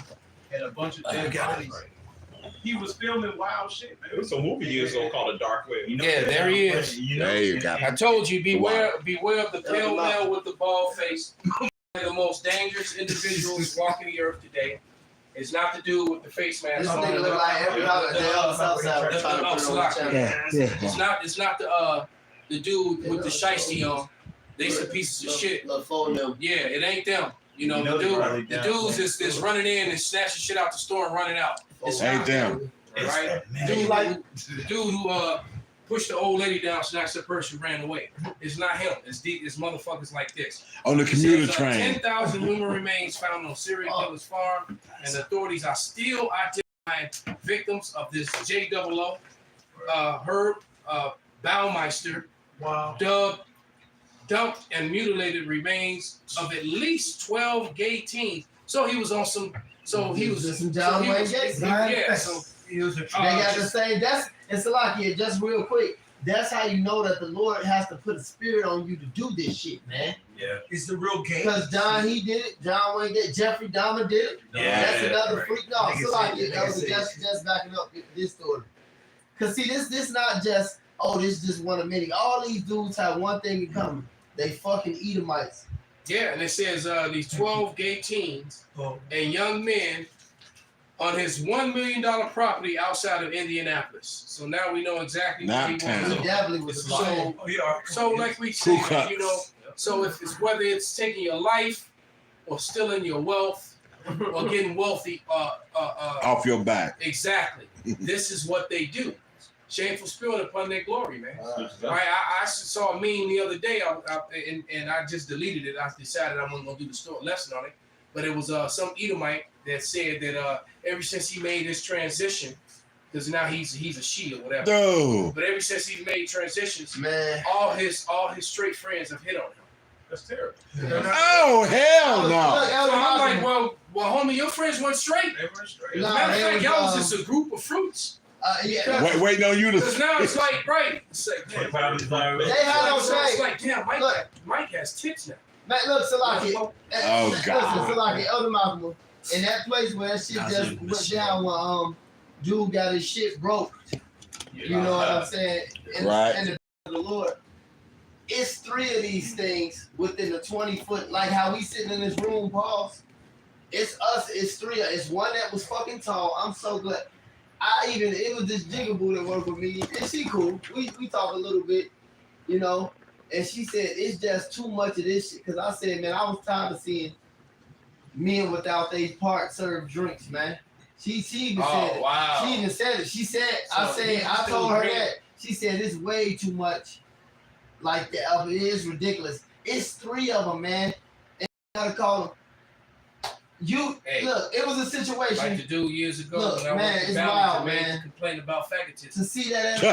[SPEAKER 9] and a bunch of dead bodies, he was filming wild shit, man.
[SPEAKER 4] There was a movie years ago called The Dark Web.
[SPEAKER 6] You know,
[SPEAKER 3] Yeah, there he is.
[SPEAKER 2] There you go.
[SPEAKER 3] I told you, beware of the pale male with the bald face. The most dangerous individuals walking the earth today. It's not the dude with the face mask
[SPEAKER 5] This
[SPEAKER 3] on.
[SPEAKER 5] nigga look like every other day on the south side. We're trying to put it on the channel.
[SPEAKER 3] It's not the dude with the shiesty on. They some pieces of shit.
[SPEAKER 5] Look for them.
[SPEAKER 3] Yeah, it ain't them. You know, the dudes is running in and snatching shit out the store and running out. It's
[SPEAKER 2] Ain't
[SPEAKER 3] not
[SPEAKER 2] them.
[SPEAKER 3] right? The dude who pushed the old lady down, snatched her purse, and ran away. It's not him. It's motherfuckers like this.
[SPEAKER 2] On the commuter train.
[SPEAKER 3] 10,000 human remains found on serial killer's farm, and authorities are still identifying victims of this JOO. Herb Baumeister dumped and mutilated remains of at least 12 gay teens. So he was on some. So he was.
[SPEAKER 5] Some John Wayne Gacy.
[SPEAKER 3] Yeah. So he was.
[SPEAKER 5] They got to say it's like here, just real quick. That's how you know that the Lord has to put a spirit on you to do this shit, man.
[SPEAKER 6] Yeah.
[SPEAKER 8] It's the real game.
[SPEAKER 5] Because John, he did it. John Wayne did it. Jeffrey Dahmer did it. That's another freak. No, so like that was just backing up this story. Cause see, this not just this just one of many. All these dudes have one thing in common. They fucking Edomites.
[SPEAKER 3] Yeah, and it says these 12 gay teens and young men on his $1 million property outside of Indianapolis. So now we know exactly what he
[SPEAKER 2] Downtown.
[SPEAKER 3] wants.
[SPEAKER 5] He definitely was lying.
[SPEAKER 3] So like we
[SPEAKER 2] Ku
[SPEAKER 3] said,
[SPEAKER 2] Klux.
[SPEAKER 3] you know, so if it's whether it's taking your life or stealing your wealth or getting wealthy,
[SPEAKER 2] Off your back.
[SPEAKER 3] exactly. This is what they do. Shameful spilling upon their glory, man. I saw a meme the other day, and I just deleted it. I decided I wasn't gonna do the lesson on it, but it was some Edomite that said that ever since he made his transition, because now he's a she or whatever.
[SPEAKER 2] No.
[SPEAKER 3] But ever since he made transitions,
[SPEAKER 5] Man.
[SPEAKER 3] all his straight friends have hit on him.
[SPEAKER 9] That's terrible.
[SPEAKER 2] Oh hell no!
[SPEAKER 3] So I'm like, well, homie, your friends weren't strate.
[SPEAKER 9] They weren't straight.
[SPEAKER 5] Nah,
[SPEAKER 3] Matter of
[SPEAKER 5] they
[SPEAKER 3] fact,
[SPEAKER 5] was,
[SPEAKER 3] y'all was just a group of fruits.
[SPEAKER 5] Yeah.
[SPEAKER 2] Waiting on you
[SPEAKER 3] Because
[SPEAKER 2] to.
[SPEAKER 3] now it's like, right? It's like,
[SPEAKER 6] They
[SPEAKER 3] damn,
[SPEAKER 6] probably already-
[SPEAKER 5] They had no
[SPEAKER 3] it's
[SPEAKER 5] shade.
[SPEAKER 3] like, damn,
[SPEAKER 5] Look.
[SPEAKER 3] Mike has tits now.
[SPEAKER 5] Man, look, Salaki.
[SPEAKER 2] Oh, God.
[SPEAKER 5] Listen, Salaki, Elder Malcolm, in that place where that shit just went down when dude got his shit broke. You know what I'm saying? And,
[SPEAKER 2] Right.
[SPEAKER 5] and the Lord. It's 3 of these things within the 20-foot, like how we sitting in this room, pause. It's us, it's 3. It's one that was fucking tall. I'm so glad. It was this jigaboo that worked with me, and she cool. We talk a little bit, you know. And she said, it's just too much of this shit. Because I said, man, I was tired of seeing men without they part serve drinks, man. She even said it.
[SPEAKER 3] Wow.
[SPEAKER 5] She even said it. She said,
[SPEAKER 3] So
[SPEAKER 5] I told her that. She said, it's way too much. Like that. It is ridiculous. It's 3 of them, man. And you gotta call them.
[SPEAKER 3] Hey,
[SPEAKER 5] Look, it was a situation.
[SPEAKER 3] like the dude years ago
[SPEAKER 5] Look,
[SPEAKER 3] when I
[SPEAKER 5] man,
[SPEAKER 3] went to
[SPEAKER 5] it's
[SPEAKER 3] Valley
[SPEAKER 5] wild,
[SPEAKER 3] to make
[SPEAKER 5] man.
[SPEAKER 3] a complaint about faggotism.
[SPEAKER 5] To see that
[SPEAKER 3] He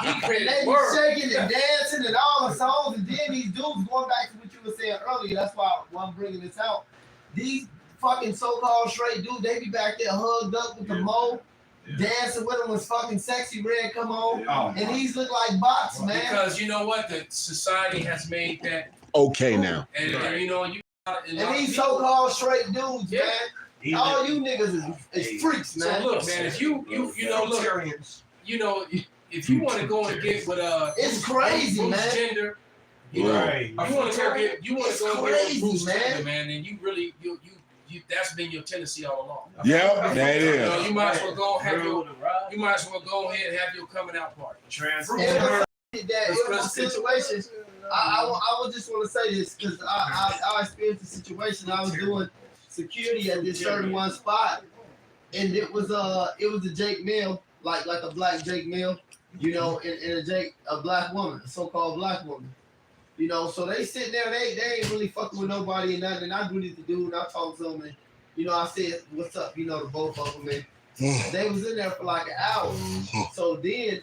[SPEAKER 5] and
[SPEAKER 3] created
[SPEAKER 5] they
[SPEAKER 3] a
[SPEAKER 5] be
[SPEAKER 3] word.
[SPEAKER 5] shaking and dancing and all the songs, and then these dudes going back to what you were saying earlier. That's why I'm bringing this out. These fucking so-called straight dudes, they be back there hugged up with the mo, dancing with them when fucking Sexy Red come on, and these look like bots, man.
[SPEAKER 3] Because you know what, the society has made that,
[SPEAKER 2] Okay now.
[SPEAKER 3] and you know you.
[SPEAKER 5] And these so-called straight dudes,
[SPEAKER 3] Yeah.
[SPEAKER 5] man. All you niggas is freaks, man.
[SPEAKER 3] So look, man, if you know, look, you know, if you want to go and get with
[SPEAKER 5] It's crazy,
[SPEAKER 3] who's
[SPEAKER 5] man.
[SPEAKER 3] gender, you know,
[SPEAKER 6] Right.
[SPEAKER 3] you want to go get,
[SPEAKER 5] It's
[SPEAKER 3] with
[SPEAKER 5] crazy,
[SPEAKER 3] Bruce
[SPEAKER 5] man.
[SPEAKER 3] gender, man, and you really you that's been your tendency all along.
[SPEAKER 2] Yep, that
[SPEAKER 3] You know,
[SPEAKER 2] is.
[SPEAKER 3] you might as well go and have you might as well go ahead and have your coming out party.
[SPEAKER 5] And it was a situation. I would just want to say this because I experienced the situation. I was doing security at this certain one spot, and it was a Jake Mill, like a black Jake Mill, you know, and a black woman, a so-called black woman, you know. So they sitting there, they ain't really fucking with nobody and nothing. And I greeted the dude, and I talked to him, and you know, I said, "What's up?" You know, to both of them, and they was in there for like an hour. So then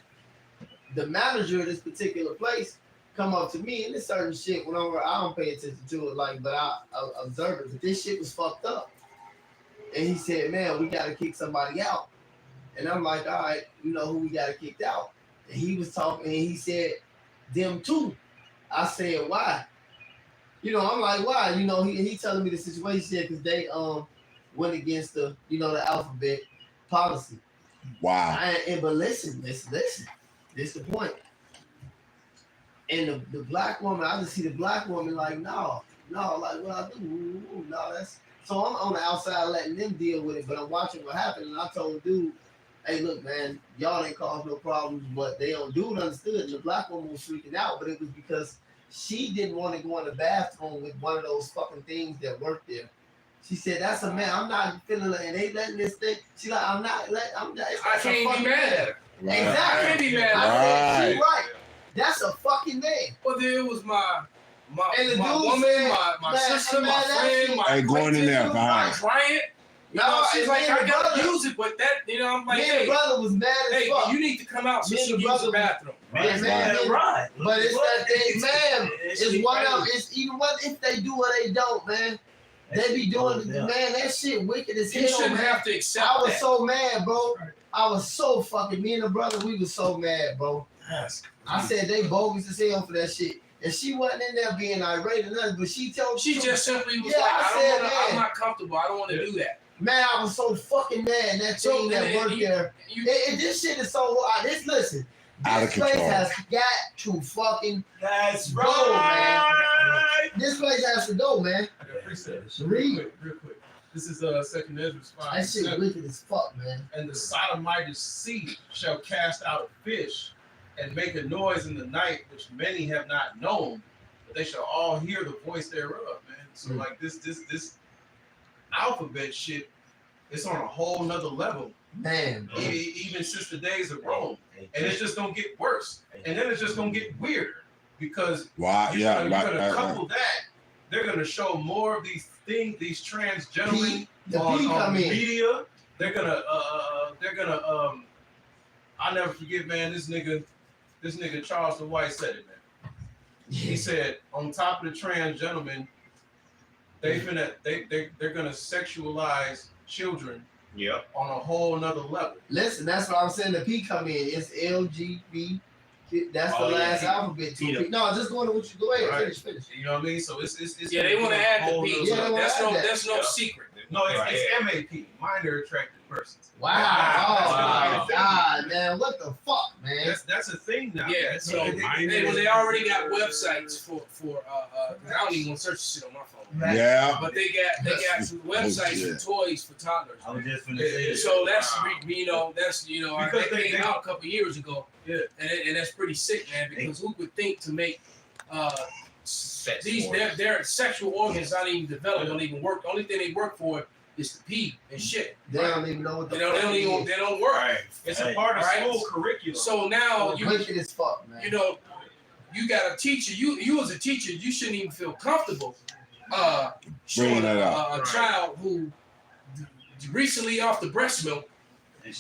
[SPEAKER 5] the manager of this particular place come up to me, and this certain shit went over. I don't pay attention to it, like, but I observe it. But this shit was fucked up. And he said, "Man, we gotta kick somebody out." And I'm like, "All right, you know who we gotta kick out?" And he was talking, and he said, "Them too." I said, "Why?" You know, I'm like, "Why?" You know, he telling me the situation because they went against the alphabet policy.
[SPEAKER 2] Wow.
[SPEAKER 5] But listen. This is the point. And the black woman, I just see the black woman like, no, like what I do, no, that's so I'm on the outside letting them deal with it, but I'm watching what happened, and I told dude, "Hey, look, man, y'all ain't caused no problems, but they don't." Dude understood, and the black woman was freaking out, but it was because she didn't want to go in the bathroom with one of those fucking things that worked there. She said, "That's a man. I'm not feeling it, and they letting this thing." She's like, "I'm not.
[SPEAKER 3] I can't be mad at her.
[SPEAKER 2] Right.
[SPEAKER 3] I
[SPEAKER 5] Exactly.
[SPEAKER 3] can't be mad at her.
[SPEAKER 5] I said, she right. That's a fucking man."
[SPEAKER 3] But there was my
[SPEAKER 5] And the
[SPEAKER 3] my
[SPEAKER 5] dude
[SPEAKER 3] woman,
[SPEAKER 5] said,
[SPEAKER 3] my
[SPEAKER 5] man,
[SPEAKER 3] sister,
[SPEAKER 5] man,
[SPEAKER 3] my
[SPEAKER 5] that
[SPEAKER 3] friend,
[SPEAKER 5] shit-
[SPEAKER 3] my
[SPEAKER 2] Hey, going in there
[SPEAKER 3] acquaintance,
[SPEAKER 2] behind.
[SPEAKER 3] my client. You
[SPEAKER 5] No,
[SPEAKER 3] know, she's
[SPEAKER 5] and
[SPEAKER 3] like,
[SPEAKER 5] me and
[SPEAKER 3] I
[SPEAKER 5] the
[SPEAKER 3] gotta
[SPEAKER 5] brother-
[SPEAKER 3] use it, but that, you know, I'm like,
[SPEAKER 5] Me and
[SPEAKER 3] hey,
[SPEAKER 5] the brother was mad as
[SPEAKER 3] hey,
[SPEAKER 5] fuck.
[SPEAKER 3] you need to come out so
[SPEAKER 5] Me and
[SPEAKER 3] she
[SPEAKER 5] the
[SPEAKER 3] can use
[SPEAKER 5] brother
[SPEAKER 3] the bathroom.
[SPEAKER 5] Yeah, man,
[SPEAKER 6] Right.
[SPEAKER 5] But it's that thing, man. It's one of it's even what if they do or they don't, man. They be doing, man. That shit wicked as
[SPEAKER 3] You
[SPEAKER 5] hell,
[SPEAKER 3] shouldn't
[SPEAKER 5] man.
[SPEAKER 3] have to accept
[SPEAKER 5] I was
[SPEAKER 3] that.
[SPEAKER 5] so mad, bro. I was so fucking. Me and the brother, we was so mad, bro. I said they bogus as hell for that shit, and she wasn't in there being irate or nothing. But she told
[SPEAKER 3] She just simply was
[SPEAKER 5] Yeah,
[SPEAKER 3] like,
[SPEAKER 5] I
[SPEAKER 3] I
[SPEAKER 5] said,
[SPEAKER 3] don't want to.
[SPEAKER 5] man.
[SPEAKER 3] I'm not comfortable. I don't want to do that.
[SPEAKER 5] Man, I was so fucking mad. And that
[SPEAKER 3] So,
[SPEAKER 5] thing that
[SPEAKER 3] and
[SPEAKER 5] worked there. This shit is so hard. Listen.
[SPEAKER 2] Out of
[SPEAKER 5] This place
[SPEAKER 2] control.
[SPEAKER 5] has got to fucking
[SPEAKER 6] That's
[SPEAKER 5] go,
[SPEAKER 6] right.
[SPEAKER 5] man. This place has to go, man.
[SPEAKER 9] I appreciate it.
[SPEAKER 5] Read.
[SPEAKER 9] Real quick. This is Second Ezra 5.
[SPEAKER 5] That shit wicked as fuck, man.
[SPEAKER 9] And the sodomite sea shall cast out a fish and make a noise in the night, which many have not known, but they shall all hear the voice thereof, man. So like this alphabet shit It's on a whole nother level.
[SPEAKER 5] Man, bro.
[SPEAKER 9] Even since the days of Rome, and it's just gonna get worse, and then it's just gonna get weirder because
[SPEAKER 2] Wow, yeah,
[SPEAKER 9] you're
[SPEAKER 2] right,
[SPEAKER 9] gonna couple that. They're gonna show more of these things, these trans gentlemen on media. They're gonna I'll never forget, man. This nigga Charleston White said it, man. He said on top of the trans gentlemen, they're gonna sexualize children.
[SPEAKER 4] Yeah.
[SPEAKER 9] On a whole nother level.
[SPEAKER 5] Listen, that's what I'm saying. The P come in. It's LGBT. That's the last alphabet. No, just go into what you go ahead.
[SPEAKER 9] Right.
[SPEAKER 5] Finish.
[SPEAKER 9] You know what I mean? So it's
[SPEAKER 3] Yeah, they want to add the P.
[SPEAKER 5] Yeah,
[SPEAKER 3] That's no secret.
[SPEAKER 9] No, it's MAP, minor attracted persons.
[SPEAKER 5] Wow. Oh my God, man. What the fuck, man?
[SPEAKER 9] That's a thing now.
[SPEAKER 3] Yeah, so they already got websites for I don't even want to search shit on my phone.
[SPEAKER 2] Yeah.
[SPEAKER 3] But they got some websites for toys for toddlers.
[SPEAKER 6] I was just gonna say.
[SPEAKER 3] So that's that came out a couple years ago.
[SPEAKER 9] Yeah.
[SPEAKER 3] And that's pretty sick, man, because who would think to make their sexual organs not even developed, don't even work. The only thing they work for is to pee and shit.
[SPEAKER 5] They don't even know what the
[SPEAKER 3] they don't work.
[SPEAKER 6] Right.
[SPEAKER 9] It's a part of school curriculum.
[SPEAKER 3] So now
[SPEAKER 5] you as fuck, man.
[SPEAKER 3] You know, you got a teacher. You as a teacher, you shouldn't even feel comfortable showing a child who recently off the breast milk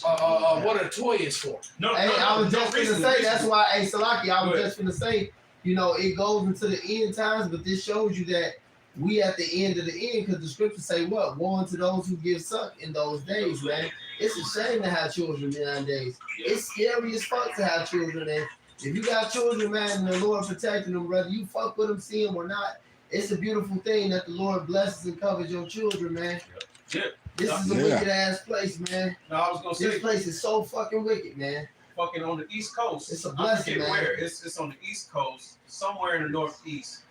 [SPEAKER 3] what a toy is for.
[SPEAKER 5] I was just gonna say that's why. Hey, Salaki, I was just gonna say, it goes into the end times, but this shows you that we at the end of the end, because the scriptures say what? Woe unto those who give suck in those days, man. It's a shame to have children nowadays. It's scary as fuck to have children, and if you got children, man, and the Lord protecting them, whether you fuck with them, see them or not, it's a beautiful thing that the Lord blesses and covers your children, man.
[SPEAKER 9] Yeah.
[SPEAKER 5] This is a wicked ass place, man.
[SPEAKER 9] No, I was gonna say
[SPEAKER 5] this place is so fucking wicked, man.
[SPEAKER 9] Fucking on the East Coast.
[SPEAKER 5] It's a blessing, man.
[SPEAKER 9] Where it's on the East Coast, somewhere in the Northeast.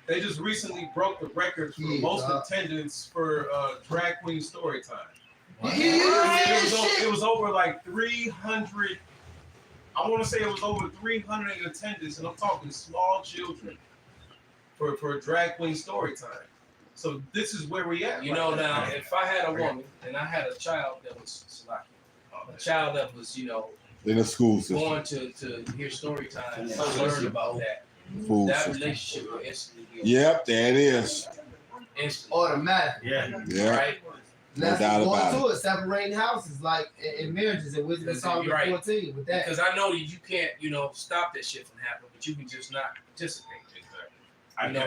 [SPEAKER 9] They just recently broke the record for most attendance for drag queen story time. It was over like 300. I want to say it was over 300 in attendance, and I'm talking small children for drag queen story time. So this is where we at.
[SPEAKER 3] Now, if I had a woman and I had a child that was a child that was,
[SPEAKER 2] in the school system,
[SPEAKER 3] going to hear story time and learn about that. That relationship will instantly be
[SPEAKER 2] Yep, there it is.
[SPEAKER 5] Automatic.
[SPEAKER 2] Yeah.
[SPEAKER 3] Right.
[SPEAKER 5] Let's go into it. Separating houses like in marriages and Wisdom of Solomon 14 with that.
[SPEAKER 3] Because I know that you can't, stop that shit from happening, but you can just not participate.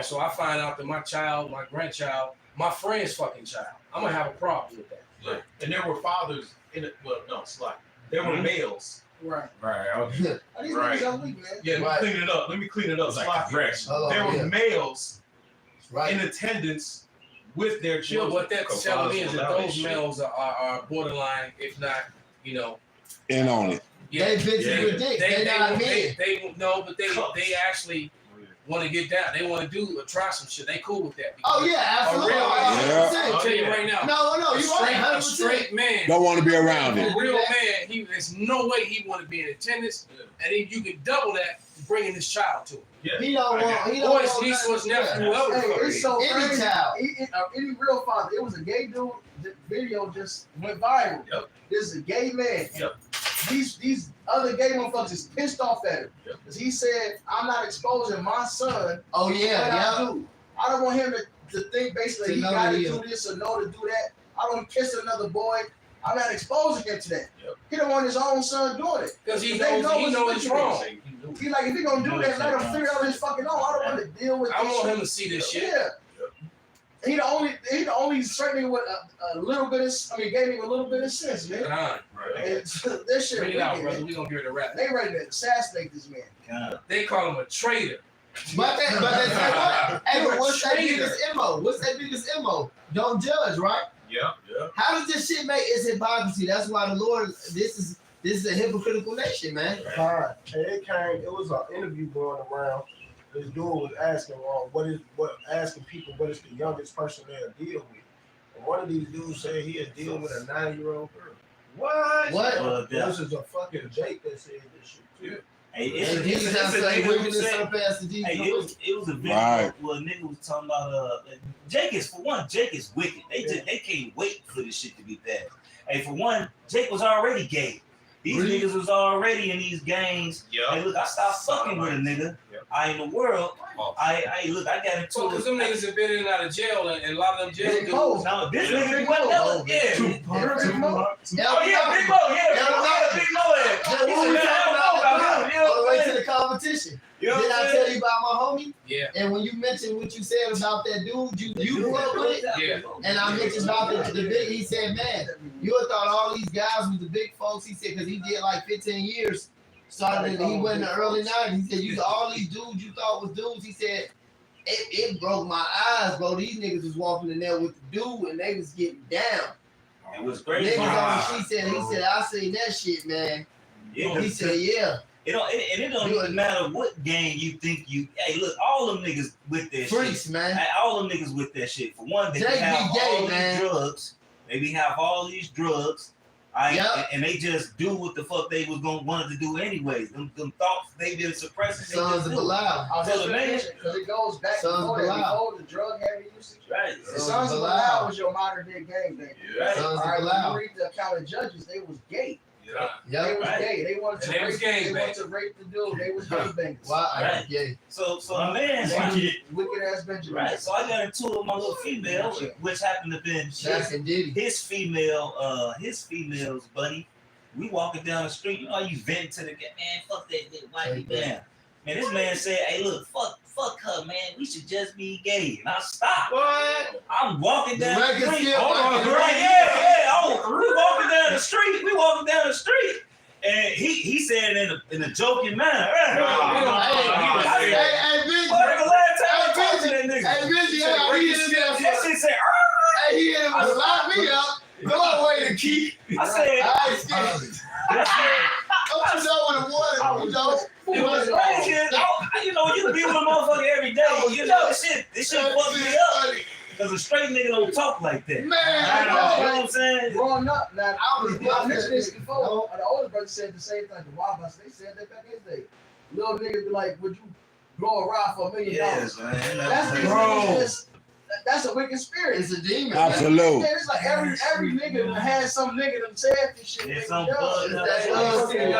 [SPEAKER 3] So I find out that my child, my grandchild, my friend's fucking child, I'm gonna have a problem with that.
[SPEAKER 9] Yeah. And there were fathers in it. Well, no, it's like there were males.
[SPEAKER 8] Right.
[SPEAKER 9] Okay.
[SPEAKER 8] Right.
[SPEAKER 9] Yeah, let me clean it up. There were males in attendance with their children.
[SPEAKER 3] Well, what that's telling me is that those males are borderline, if not,
[SPEAKER 2] in on it.
[SPEAKER 5] Yeah. They bitches with dicks. They're not men.
[SPEAKER 3] But they actually want to get down. They want to try some shit. They cool with that.
[SPEAKER 5] Oh yeah, absolutely.
[SPEAKER 3] I'll tell you right now.
[SPEAKER 5] No, you're right.
[SPEAKER 3] A straight man
[SPEAKER 2] don't want to be around it.
[SPEAKER 3] A real man, there's no way he want to be in attendance, and if you can double that, bringing his child to him.
[SPEAKER 9] Yeah.
[SPEAKER 5] He don't want.
[SPEAKER 3] His niece was nephew, whoever.
[SPEAKER 8] It's so
[SPEAKER 5] any child.
[SPEAKER 8] Any real father. It was a gay dude. The video just went viral.
[SPEAKER 9] Yep.
[SPEAKER 8] This is a gay man.
[SPEAKER 9] Yep.
[SPEAKER 8] These other gay motherfuckers is pissed off at him because he said, "I'm not exposing my son."
[SPEAKER 5] Oh yeah,
[SPEAKER 8] I don't want him to think basically he got to do this or know to do that. I don't kiss another boy. I'm not exposing him to that.
[SPEAKER 9] Yep.
[SPEAKER 8] He don't want his own son doing it
[SPEAKER 3] because he knows it's wrong.
[SPEAKER 8] He like if he gonna do that, let him figure out his fucking own. I don't want to deal with.
[SPEAKER 3] I want him to see this shit.
[SPEAKER 8] Yeah. He the only certainly with a little bit of, gave him a little bit of sense, man.
[SPEAKER 3] Right.
[SPEAKER 8] And this shit,
[SPEAKER 3] bring it out, brother. We gonna give it a rap.
[SPEAKER 8] They ready to assassinate this man.
[SPEAKER 6] God.
[SPEAKER 3] They call him a traitor.
[SPEAKER 5] But they say what? Hey, but what's that biggest MO? What's that biggest MO? Don't judge, right?
[SPEAKER 9] Yeah.
[SPEAKER 5] How does this shit make is hypocrisy? That's why the Lord. This is a hypocritical nation, man.
[SPEAKER 13] It was an interview going around. This dude was asking, asking people what is the youngest person they'll deal with. And one of these dudes said he'll deal with a 9-year-old girl.
[SPEAKER 5] What?
[SPEAKER 13] This is a fucking Jake that said this shit too.
[SPEAKER 6] Hey,
[SPEAKER 5] And Jesus has said wickedness surpass the deeds of wicked.
[SPEAKER 6] it was a video
[SPEAKER 2] Right.
[SPEAKER 6] where a nigga was talking about Jake is wicked. They can't wait for this shit to be bad. Hey, for one, Jake was already gay. These niggas was already in these gangs.
[SPEAKER 4] Yeah.
[SPEAKER 6] Hey, look, I stopped fucking with a nigga.
[SPEAKER 4] Yep.
[SPEAKER 6] I in the world. I got into
[SPEAKER 3] So, because them niggas have been in and out of jail, and a lot of them jail
[SPEAKER 8] Big
[SPEAKER 3] dudes.
[SPEAKER 8] Mo.
[SPEAKER 6] Now this nigga
[SPEAKER 8] Big
[SPEAKER 6] went
[SPEAKER 8] Mo.
[SPEAKER 6] yeah.
[SPEAKER 8] Big Mo.
[SPEAKER 6] Oh yeah, Big Mo, yeah, Big Mo.
[SPEAKER 5] That's
[SPEAKER 6] He
[SPEAKER 5] what
[SPEAKER 6] said,
[SPEAKER 5] we
[SPEAKER 6] "Man, I
[SPEAKER 5] talking
[SPEAKER 6] don't know
[SPEAKER 5] about
[SPEAKER 6] about him." You know
[SPEAKER 5] all the
[SPEAKER 6] what
[SPEAKER 5] way
[SPEAKER 6] I'm
[SPEAKER 5] to
[SPEAKER 6] saying?
[SPEAKER 5] the competition.
[SPEAKER 6] You know
[SPEAKER 5] Did
[SPEAKER 6] what
[SPEAKER 5] I
[SPEAKER 6] I'm
[SPEAKER 5] tell
[SPEAKER 6] saying?
[SPEAKER 5] you about my homie?
[SPEAKER 3] Yeah.
[SPEAKER 5] And when you mentioned what you said about that dude, you grew up with it.
[SPEAKER 3] Yeah.
[SPEAKER 5] And I mentioned about the big. He said, man, you would thought all these guys was the big folks. He said because he did like 15 years. Started. He went in the early 90s. He said you all these dudes you thought was dudes. He said it broke my eyes, bro. These niggas was walking in there with the dude and they was getting down.
[SPEAKER 6] It was crazy.
[SPEAKER 5] Niggas on, he said I seen that shit, man.
[SPEAKER 6] Yeah,
[SPEAKER 5] He said yeah.
[SPEAKER 6] it don't even matter what gang you think you. Hey, look, all them niggas with that
[SPEAKER 5] Freaks,
[SPEAKER 6] shit.
[SPEAKER 5] man.
[SPEAKER 6] Hey, all them niggas with that shit. For one, they
[SPEAKER 5] Jake
[SPEAKER 6] have
[SPEAKER 5] be gay,
[SPEAKER 6] all
[SPEAKER 5] man.
[SPEAKER 6] these drugs. They be have all these drugs. And they just do what the fuck they was gonna wanted to do anyways. Them thoughts they been suppressing.
[SPEAKER 5] Sons of Belial.
[SPEAKER 6] So the man,
[SPEAKER 8] Because it goes back
[SPEAKER 5] Sons
[SPEAKER 8] before
[SPEAKER 5] of
[SPEAKER 8] that,
[SPEAKER 5] Belial.
[SPEAKER 8] before the drug heavy usage.
[SPEAKER 6] right?
[SPEAKER 8] The Sons of Belial was your modern day gang thing.
[SPEAKER 6] Right.
[SPEAKER 5] Sons of
[SPEAKER 8] All right, when
[SPEAKER 5] Belial.
[SPEAKER 8] you read the account of Judges, they was gay.
[SPEAKER 3] Yeah.
[SPEAKER 8] They
[SPEAKER 5] Yep.
[SPEAKER 8] was
[SPEAKER 6] Right.
[SPEAKER 8] gay. They wanted to
[SPEAKER 3] And they was
[SPEAKER 8] rape.
[SPEAKER 3] gang
[SPEAKER 8] They wanted
[SPEAKER 3] bangers.
[SPEAKER 8] to rape the dude. They was gang bangers.
[SPEAKER 5] Why?
[SPEAKER 6] Right.
[SPEAKER 5] Yeah.
[SPEAKER 6] So the man,
[SPEAKER 8] Wicked ass Benjamin.
[SPEAKER 6] right? So I got into it with my little female, which happened to be
[SPEAKER 5] Shaq and Diddy.
[SPEAKER 6] his female's buddy. We walking down the street, you know, you vent to the guy, man, fuck that little white man. Man, this man said, hey, look, fuck her, man. We should just be gay. And I stopped.
[SPEAKER 3] What?
[SPEAKER 6] I'm walking down the
[SPEAKER 5] Record
[SPEAKER 6] street.
[SPEAKER 5] skill,
[SPEAKER 6] Hold on,
[SPEAKER 5] record
[SPEAKER 6] right?
[SPEAKER 5] skill.
[SPEAKER 6] Yeah. We walking down the street. And he said in a joking manner.
[SPEAKER 5] Hey, Benji.
[SPEAKER 6] What the last time I
[SPEAKER 5] Hey,
[SPEAKER 6] talked to that nigga?
[SPEAKER 5] Hey, Benji, yeah, he in there.
[SPEAKER 6] That shit said,
[SPEAKER 5] Hey, he in there to lock me up. Go away to keep.
[SPEAKER 6] I said,
[SPEAKER 5] I ain't scared. Don't you know what it was? You know?
[SPEAKER 6] it was crazy. You know, you be with a motherfucker every day. You know, this shit fucked me up. Because a straight nigga don't talk like that.
[SPEAKER 5] Man,
[SPEAKER 6] You know what I'm saying?
[SPEAKER 8] Growing up, now
[SPEAKER 5] I was
[SPEAKER 8] I mentioned this before. The older brother said the same thing. The wild brothers, they said that back in the day. Little niggas be like, "Would you blow a ride for $1 million?"
[SPEAKER 6] Yes, man.
[SPEAKER 8] That's a wicked spirit.
[SPEAKER 5] It's a demon.
[SPEAKER 2] Absolute.
[SPEAKER 8] It's like every nigga has some nigga that said this shit.
[SPEAKER 6] Yeah,
[SPEAKER 8] make
[SPEAKER 6] some
[SPEAKER 8] me jealous.
[SPEAKER 6] bug.
[SPEAKER 8] That's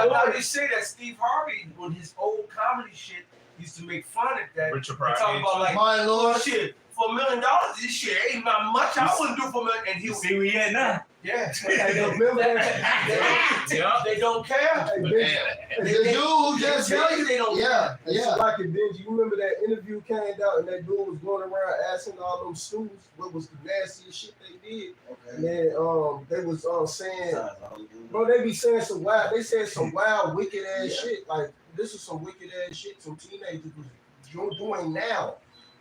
[SPEAKER 10] Now they say that Steve Harvey, on his old comedy shit, used to make fun of that.
[SPEAKER 4] Richard
[SPEAKER 10] They
[SPEAKER 4] Pryor.
[SPEAKER 10] talk about like,
[SPEAKER 5] My Lord.
[SPEAKER 10] shit, for $1 million, this shit ain't not much. I wouldn't do for $1 million. And he
[SPEAKER 6] You
[SPEAKER 10] was,
[SPEAKER 6] see where you at now?
[SPEAKER 10] yeah.
[SPEAKER 13] Remember that?
[SPEAKER 4] Yeah.
[SPEAKER 10] They don't care.
[SPEAKER 13] Hey, Benji,
[SPEAKER 5] The dude who just
[SPEAKER 10] tell you they don't
[SPEAKER 5] Yeah,
[SPEAKER 13] it's
[SPEAKER 5] yeah.
[SPEAKER 13] like it, Benji. You remember that interview came out and that dude was going around asking all them students what was the nastiest shit they did. And then they was saying, bro, they be saying some wild. They said some wild, wicked ass shit. Like this is some wicked ass shit some teenagers was doing now.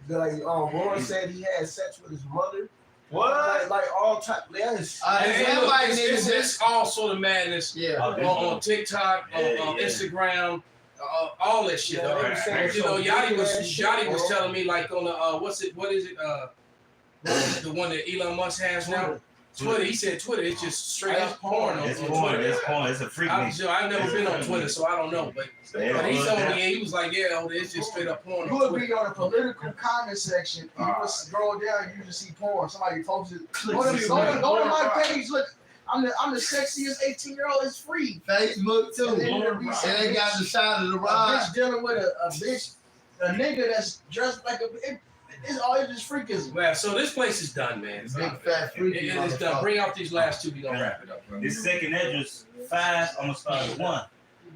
[SPEAKER 13] Like Warren said he had sex with his mother.
[SPEAKER 10] What?
[SPEAKER 13] Like all type. Yes.
[SPEAKER 3] It's all sort of madness.
[SPEAKER 5] Yeah.
[SPEAKER 3] On TikTok, on
[SPEAKER 6] Yeah.
[SPEAKER 3] Instagram, all that shit.
[SPEAKER 13] Yeah, they were saying
[SPEAKER 3] You know,
[SPEAKER 13] some
[SPEAKER 3] Yachty
[SPEAKER 13] wicked
[SPEAKER 3] was
[SPEAKER 13] ass shit, bro.
[SPEAKER 3] telling me like on the what is it? The one that Elon Musk has now. Twitter. He said Twitter. It's just straight up porn on
[SPEAKER 6] It's
[SPEAKER 3] Twitter.
[SPEAKER 6] porn. It's a freak nation.
[SPEAKER 3] I've never been on Twitter, so I don't know. But he told me, he was like, yeah, it's just straight up porn
[SPEAKER 8] You
[SPEAKER 3] on
[SPEAKER 8] would
[SPEAKER 3] Twitter.
[SPEAKER 8] be on the political comment section. You would scroll down, you just see porn. Somebody posted. Go to my page. Look, I'm the sexiest 18-year-old. It's free.
[SPEAKER 5] Facebook too.
[SPEAKER 8] And then there'll be
[SPEAKER 5] And they got the side of the
[SPEAKER 8] a
[SPEAKER 5] ride.
[SPEAKER 8] bitch dealing with a bitch, a nigga that's dressed like a. It's just freakism.
[SPEAKER 3] Well, so this place is done, man.
[SPEAKER 5] Big fat freaky
[SPEAKER 3] It is done.
[SPEAKER 5] motherfucker.
[SPEAKER 3] Bring out these last two. We gonna wrap it up. Bro.
[SPEAKER 6] This second Esdras 5, I'm gonna start at 1.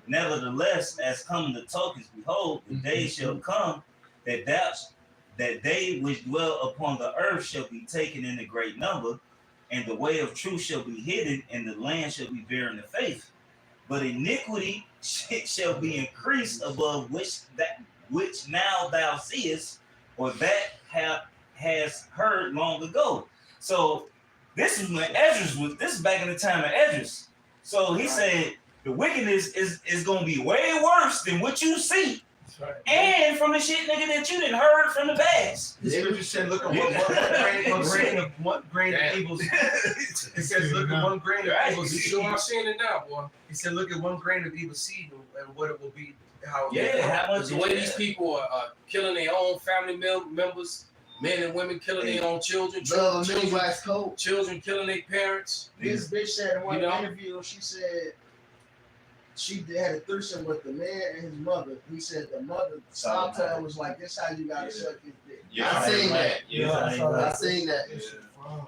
[SPEAKER 6] Nevertheless, as coming the tokens, behold, the day shall come that they which dwell upon the earth shall be taken in a great number, and the way of truth shall be hidden, and the land shall be barren of faith. But iniquity shall be increased above which now thou seest, or that has heard long ago. So this is when Esdras was. This is back in the time of Esdras. So he said the wickedness is gonna be way worse than what you see, and from the shit nigga that you didn't heard from the past.
[SPEAKER 10] The scripture said, look at one grain of evil. It says, look at one grain of evil
[SPEAKER 3] You
[SPEAKER 10] seed.
[SPEAKER 3] sure I'm seeing it now, boy.
[SPEAKER 10] He said, look at one grain of evil seed and what it will be how
[SPEAKER 3] the way these people are killing their own family members, men and women killing their own children, children killing their parents.
[SPEAKER 8] This bitch said in one interview, she said she had a threesome with the man and his mother. He said the mother stopped her and was like, "This how you gotta suck his dick."
[SPEAKER 6] I
[SPEAKER 8] seen that.
[SPEAKER 6] I
[SPEAKER 8] seen that.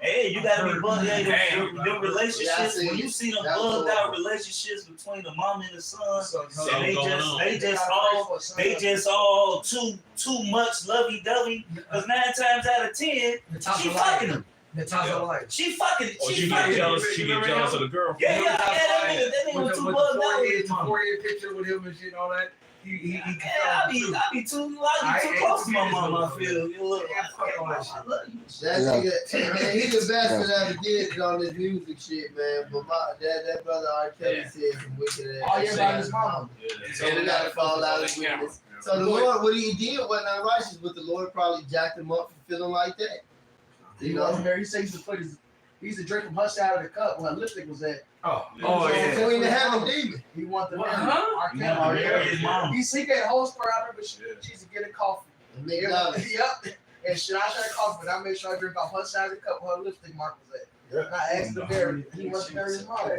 [SPEAKER 6] Hey, you gotta be bugged out. Them relationships, when you see them bugged out relationships between the mom and the son, and they just all too much lovey dovey. Because 9 times out of 10, she fucking them. She fucking.
[SPEAKER 4] Or she get jealous. She get jealous of the girl.
[SPEAKER 10] Yeah.
[SPEAKER 6] That nigga was too bugged out.
[SPEAKER 10] The 4-year picture with him and shit, all that.
[SPEAKER 6] I be too close to my mama. I feel you look. I love you.
[SPEAKER 5] That nigga, man, he the best that ever did on this music shit, man. But that brother R. Kelly said some wicked ass.
[SPEAKER 8] All you about his mama.
[SPEAKER 5] So we gotta fall out of witness. So the Lord, what he did wasn't unrighteous, but the Lord probably jacked him up for feeling like that.
[SPEAKER 8] You know, he said he used to drink from her side of the cup when her lipstick was at.
[SPEAKER 5] So he didn't have a demon.
[SPEAKER 8] He wanted to marry his mom. He got a whole story out of her, but she used to get a coffee. Yep. And shit, I tried coffee, but I made sure I drink off her side of the cup where her lipstick mark was at. I asked him to marry. He wants to marry his mom.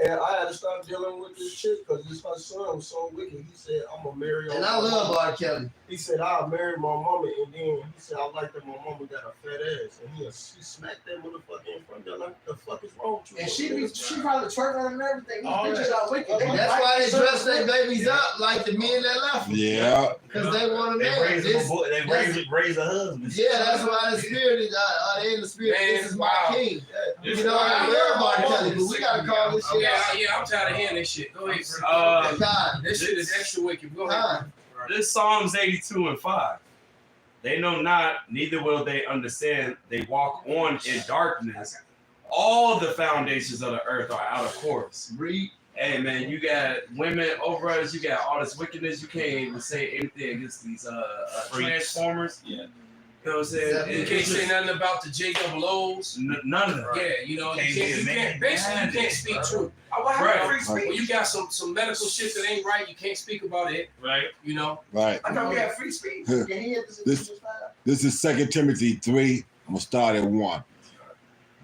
[SPEAKER 13] And I had to stop dealing with this shit because this her son was so wicked. He said, "I'm gonna marry."
[SPEAKER 5] And I love R. Kelly.
[SPEAKER 13] He said, "I'll marry my mama," and then he said, "I like that my mama got a fat ass," and he smacked that motherfucker in front of her like, "The fuck is wrong with you?"
[SPEAKER 8] And she probably twerking on him and everything. These bitches are wicked.
[SPEAKER 5] That's why they dress their babies up like the men that left them.
[SPEAKER 2] Yeah.
[SPEAKER 5] Because they want to marry.
[SPEAKER 6] They raise a husband.
[SPEAKER 5] Yeah, that's why the spirit is they in the spirit. This is my king. You know, I love R. Kelly, but we gotta call this shit out.
[SPEAKER 3] Yeah, I'm tired of hearing this shit. Go ahead. This shit is extra wicked. Go ahead.
[SPEAKER 11] This Psalms 82:5. They know not, neither will they understand. They walk on in darkness. All the foundations of the earth are out of course.
[SPEAKER 5] Read.
[SPEAKER 11] Hey man, you got women over us. You got all this wickedness. You can't even say anything against these transformers.
[SPEAKER 6] Yeah.
[SPEAKER 11] You know what I'm saying?
[SPEAKER 3] You can't say nothing about the JOOs.
[SPEAKER 11] None of them.
[SPEAKER 3] Yeah, you know, you can't speak truth. Well, you got some medical shit that ain't right. You can't speak about it.
[SPEAKER 11] Right.
[SPEAKER 3] You know.
[SPEAKER 2] Right.
[SPEAKER 8] I thought we had free speech.
[SPEAKER 2] This is 2 Timothy 3. I'm gonna start at 1.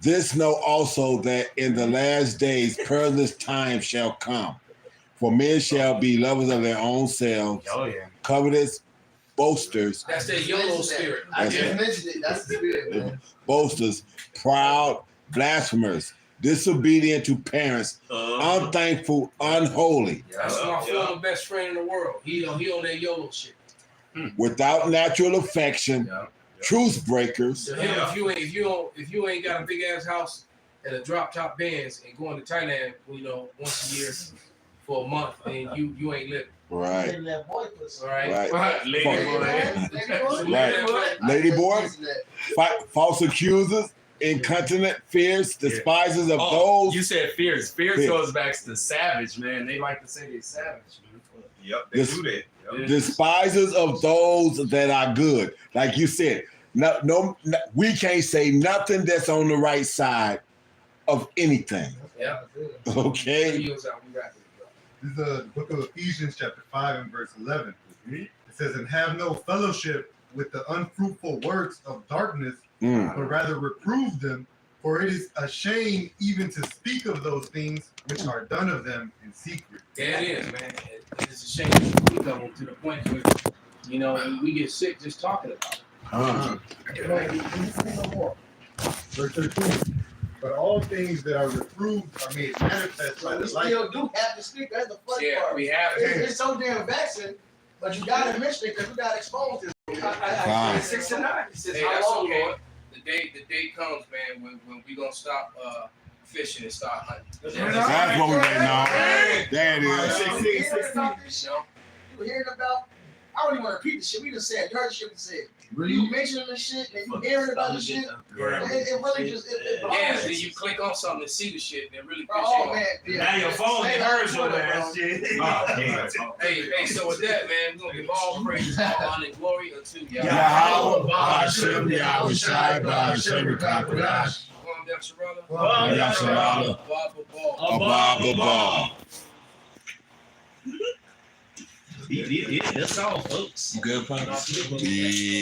[SPEAKER 2] This know also that in the last days perilous times shall come, for men shall be lovers of their own selves, covetous, boasters.
[SPEAKER 3] That's that YOLO spirit.
[SPEAKER 5] I just mentioned it. That's the spirit, man.
[SPEAKER 2] Boasters, proud, blasphemers, disobedient to parents, unthankful, unholy.
[SPEAKER 3] That's my former best friend in the world. He on that YOLO shit.
[SPEAKER 2] Without natural affection, truth breakers.
[SPEAKER 3] So if you ain't got a big ass house and a drop top Benz and going to Thailand, you know, once a year for a month, and you ain't living.
[SPEAKER 2] Right.
[SPEAKER 3] Right.
[SPEAKER 2] Lady boy. Lady boy. False accusers, incontinent, fierce, despisers of those.
[SPEAKER 11] You said fierce. Fierce goes back to savage, man. They like to say they savage, man.
[SPEAKER 4] Yep, they do that. Yep.
[SPEAKER 2] Despisers of those that are good. Like you said, no, we can't say nothing that's on the right side of anything.
[SPEAKER 3] Yeah.
[SPEAKER 2] Okay.
[SPEAKER 7] This is the book of Ephesians, chapter 5 and verse 11. It says, "And have no fellowship with the unfruitful works of darkness, but rather reprove them, for it is a shame even to speak of those things which are done of them in secret."
[SPEAKER 3] Yeah, it is, man. It's a shame to speak of them to the point where, you know, we get sick just talking about it.
[SPEAKER 7] Verse 13. "But all things that are reproved are made manifest by the light."
[SPEAKER 8] We still do have to speak. That's the funny part.
[SPEAKER 3] We have
[SPEAKER 8] to. It's so damn vexing, but you gotta mention it because we gotta expose this.
[SPEAKER 3] 6 to 9. Hey, that's okay. The day comes, man, when we gonna stop fishing and start hunting.
[SPEAKER 2] That's what we're waiting on. There it is.
[SPEAKER 8] You hearing about? I don't even want to repeat the shit. We just said, you heard the shit we said. You mentioning the shit, and you hearing about the shit. It really just.
[SPEAKER 3] Yeah, then you click on something to see the shit, and it really pisses
[SPEAKER 8] Oh
[SPEAKER 3] you
[SPEAKER 8] man,
[SPEAKER 3] off.
[SPEAKER 6] Now your phone heard your ass shit.
[SPEAKER 3] Hey, so with that, man, we're gonna give all praise, all honor, and glory unto
[SPEAKER 2] Yahweh, Hashem, Yahweh, Shai, Hashem, Rakakodash. Yasharala, Abba,
[SPEAKER 6] Yeah, that's all, folks.
[SPEAKER 2] You good, Pop? Yeah.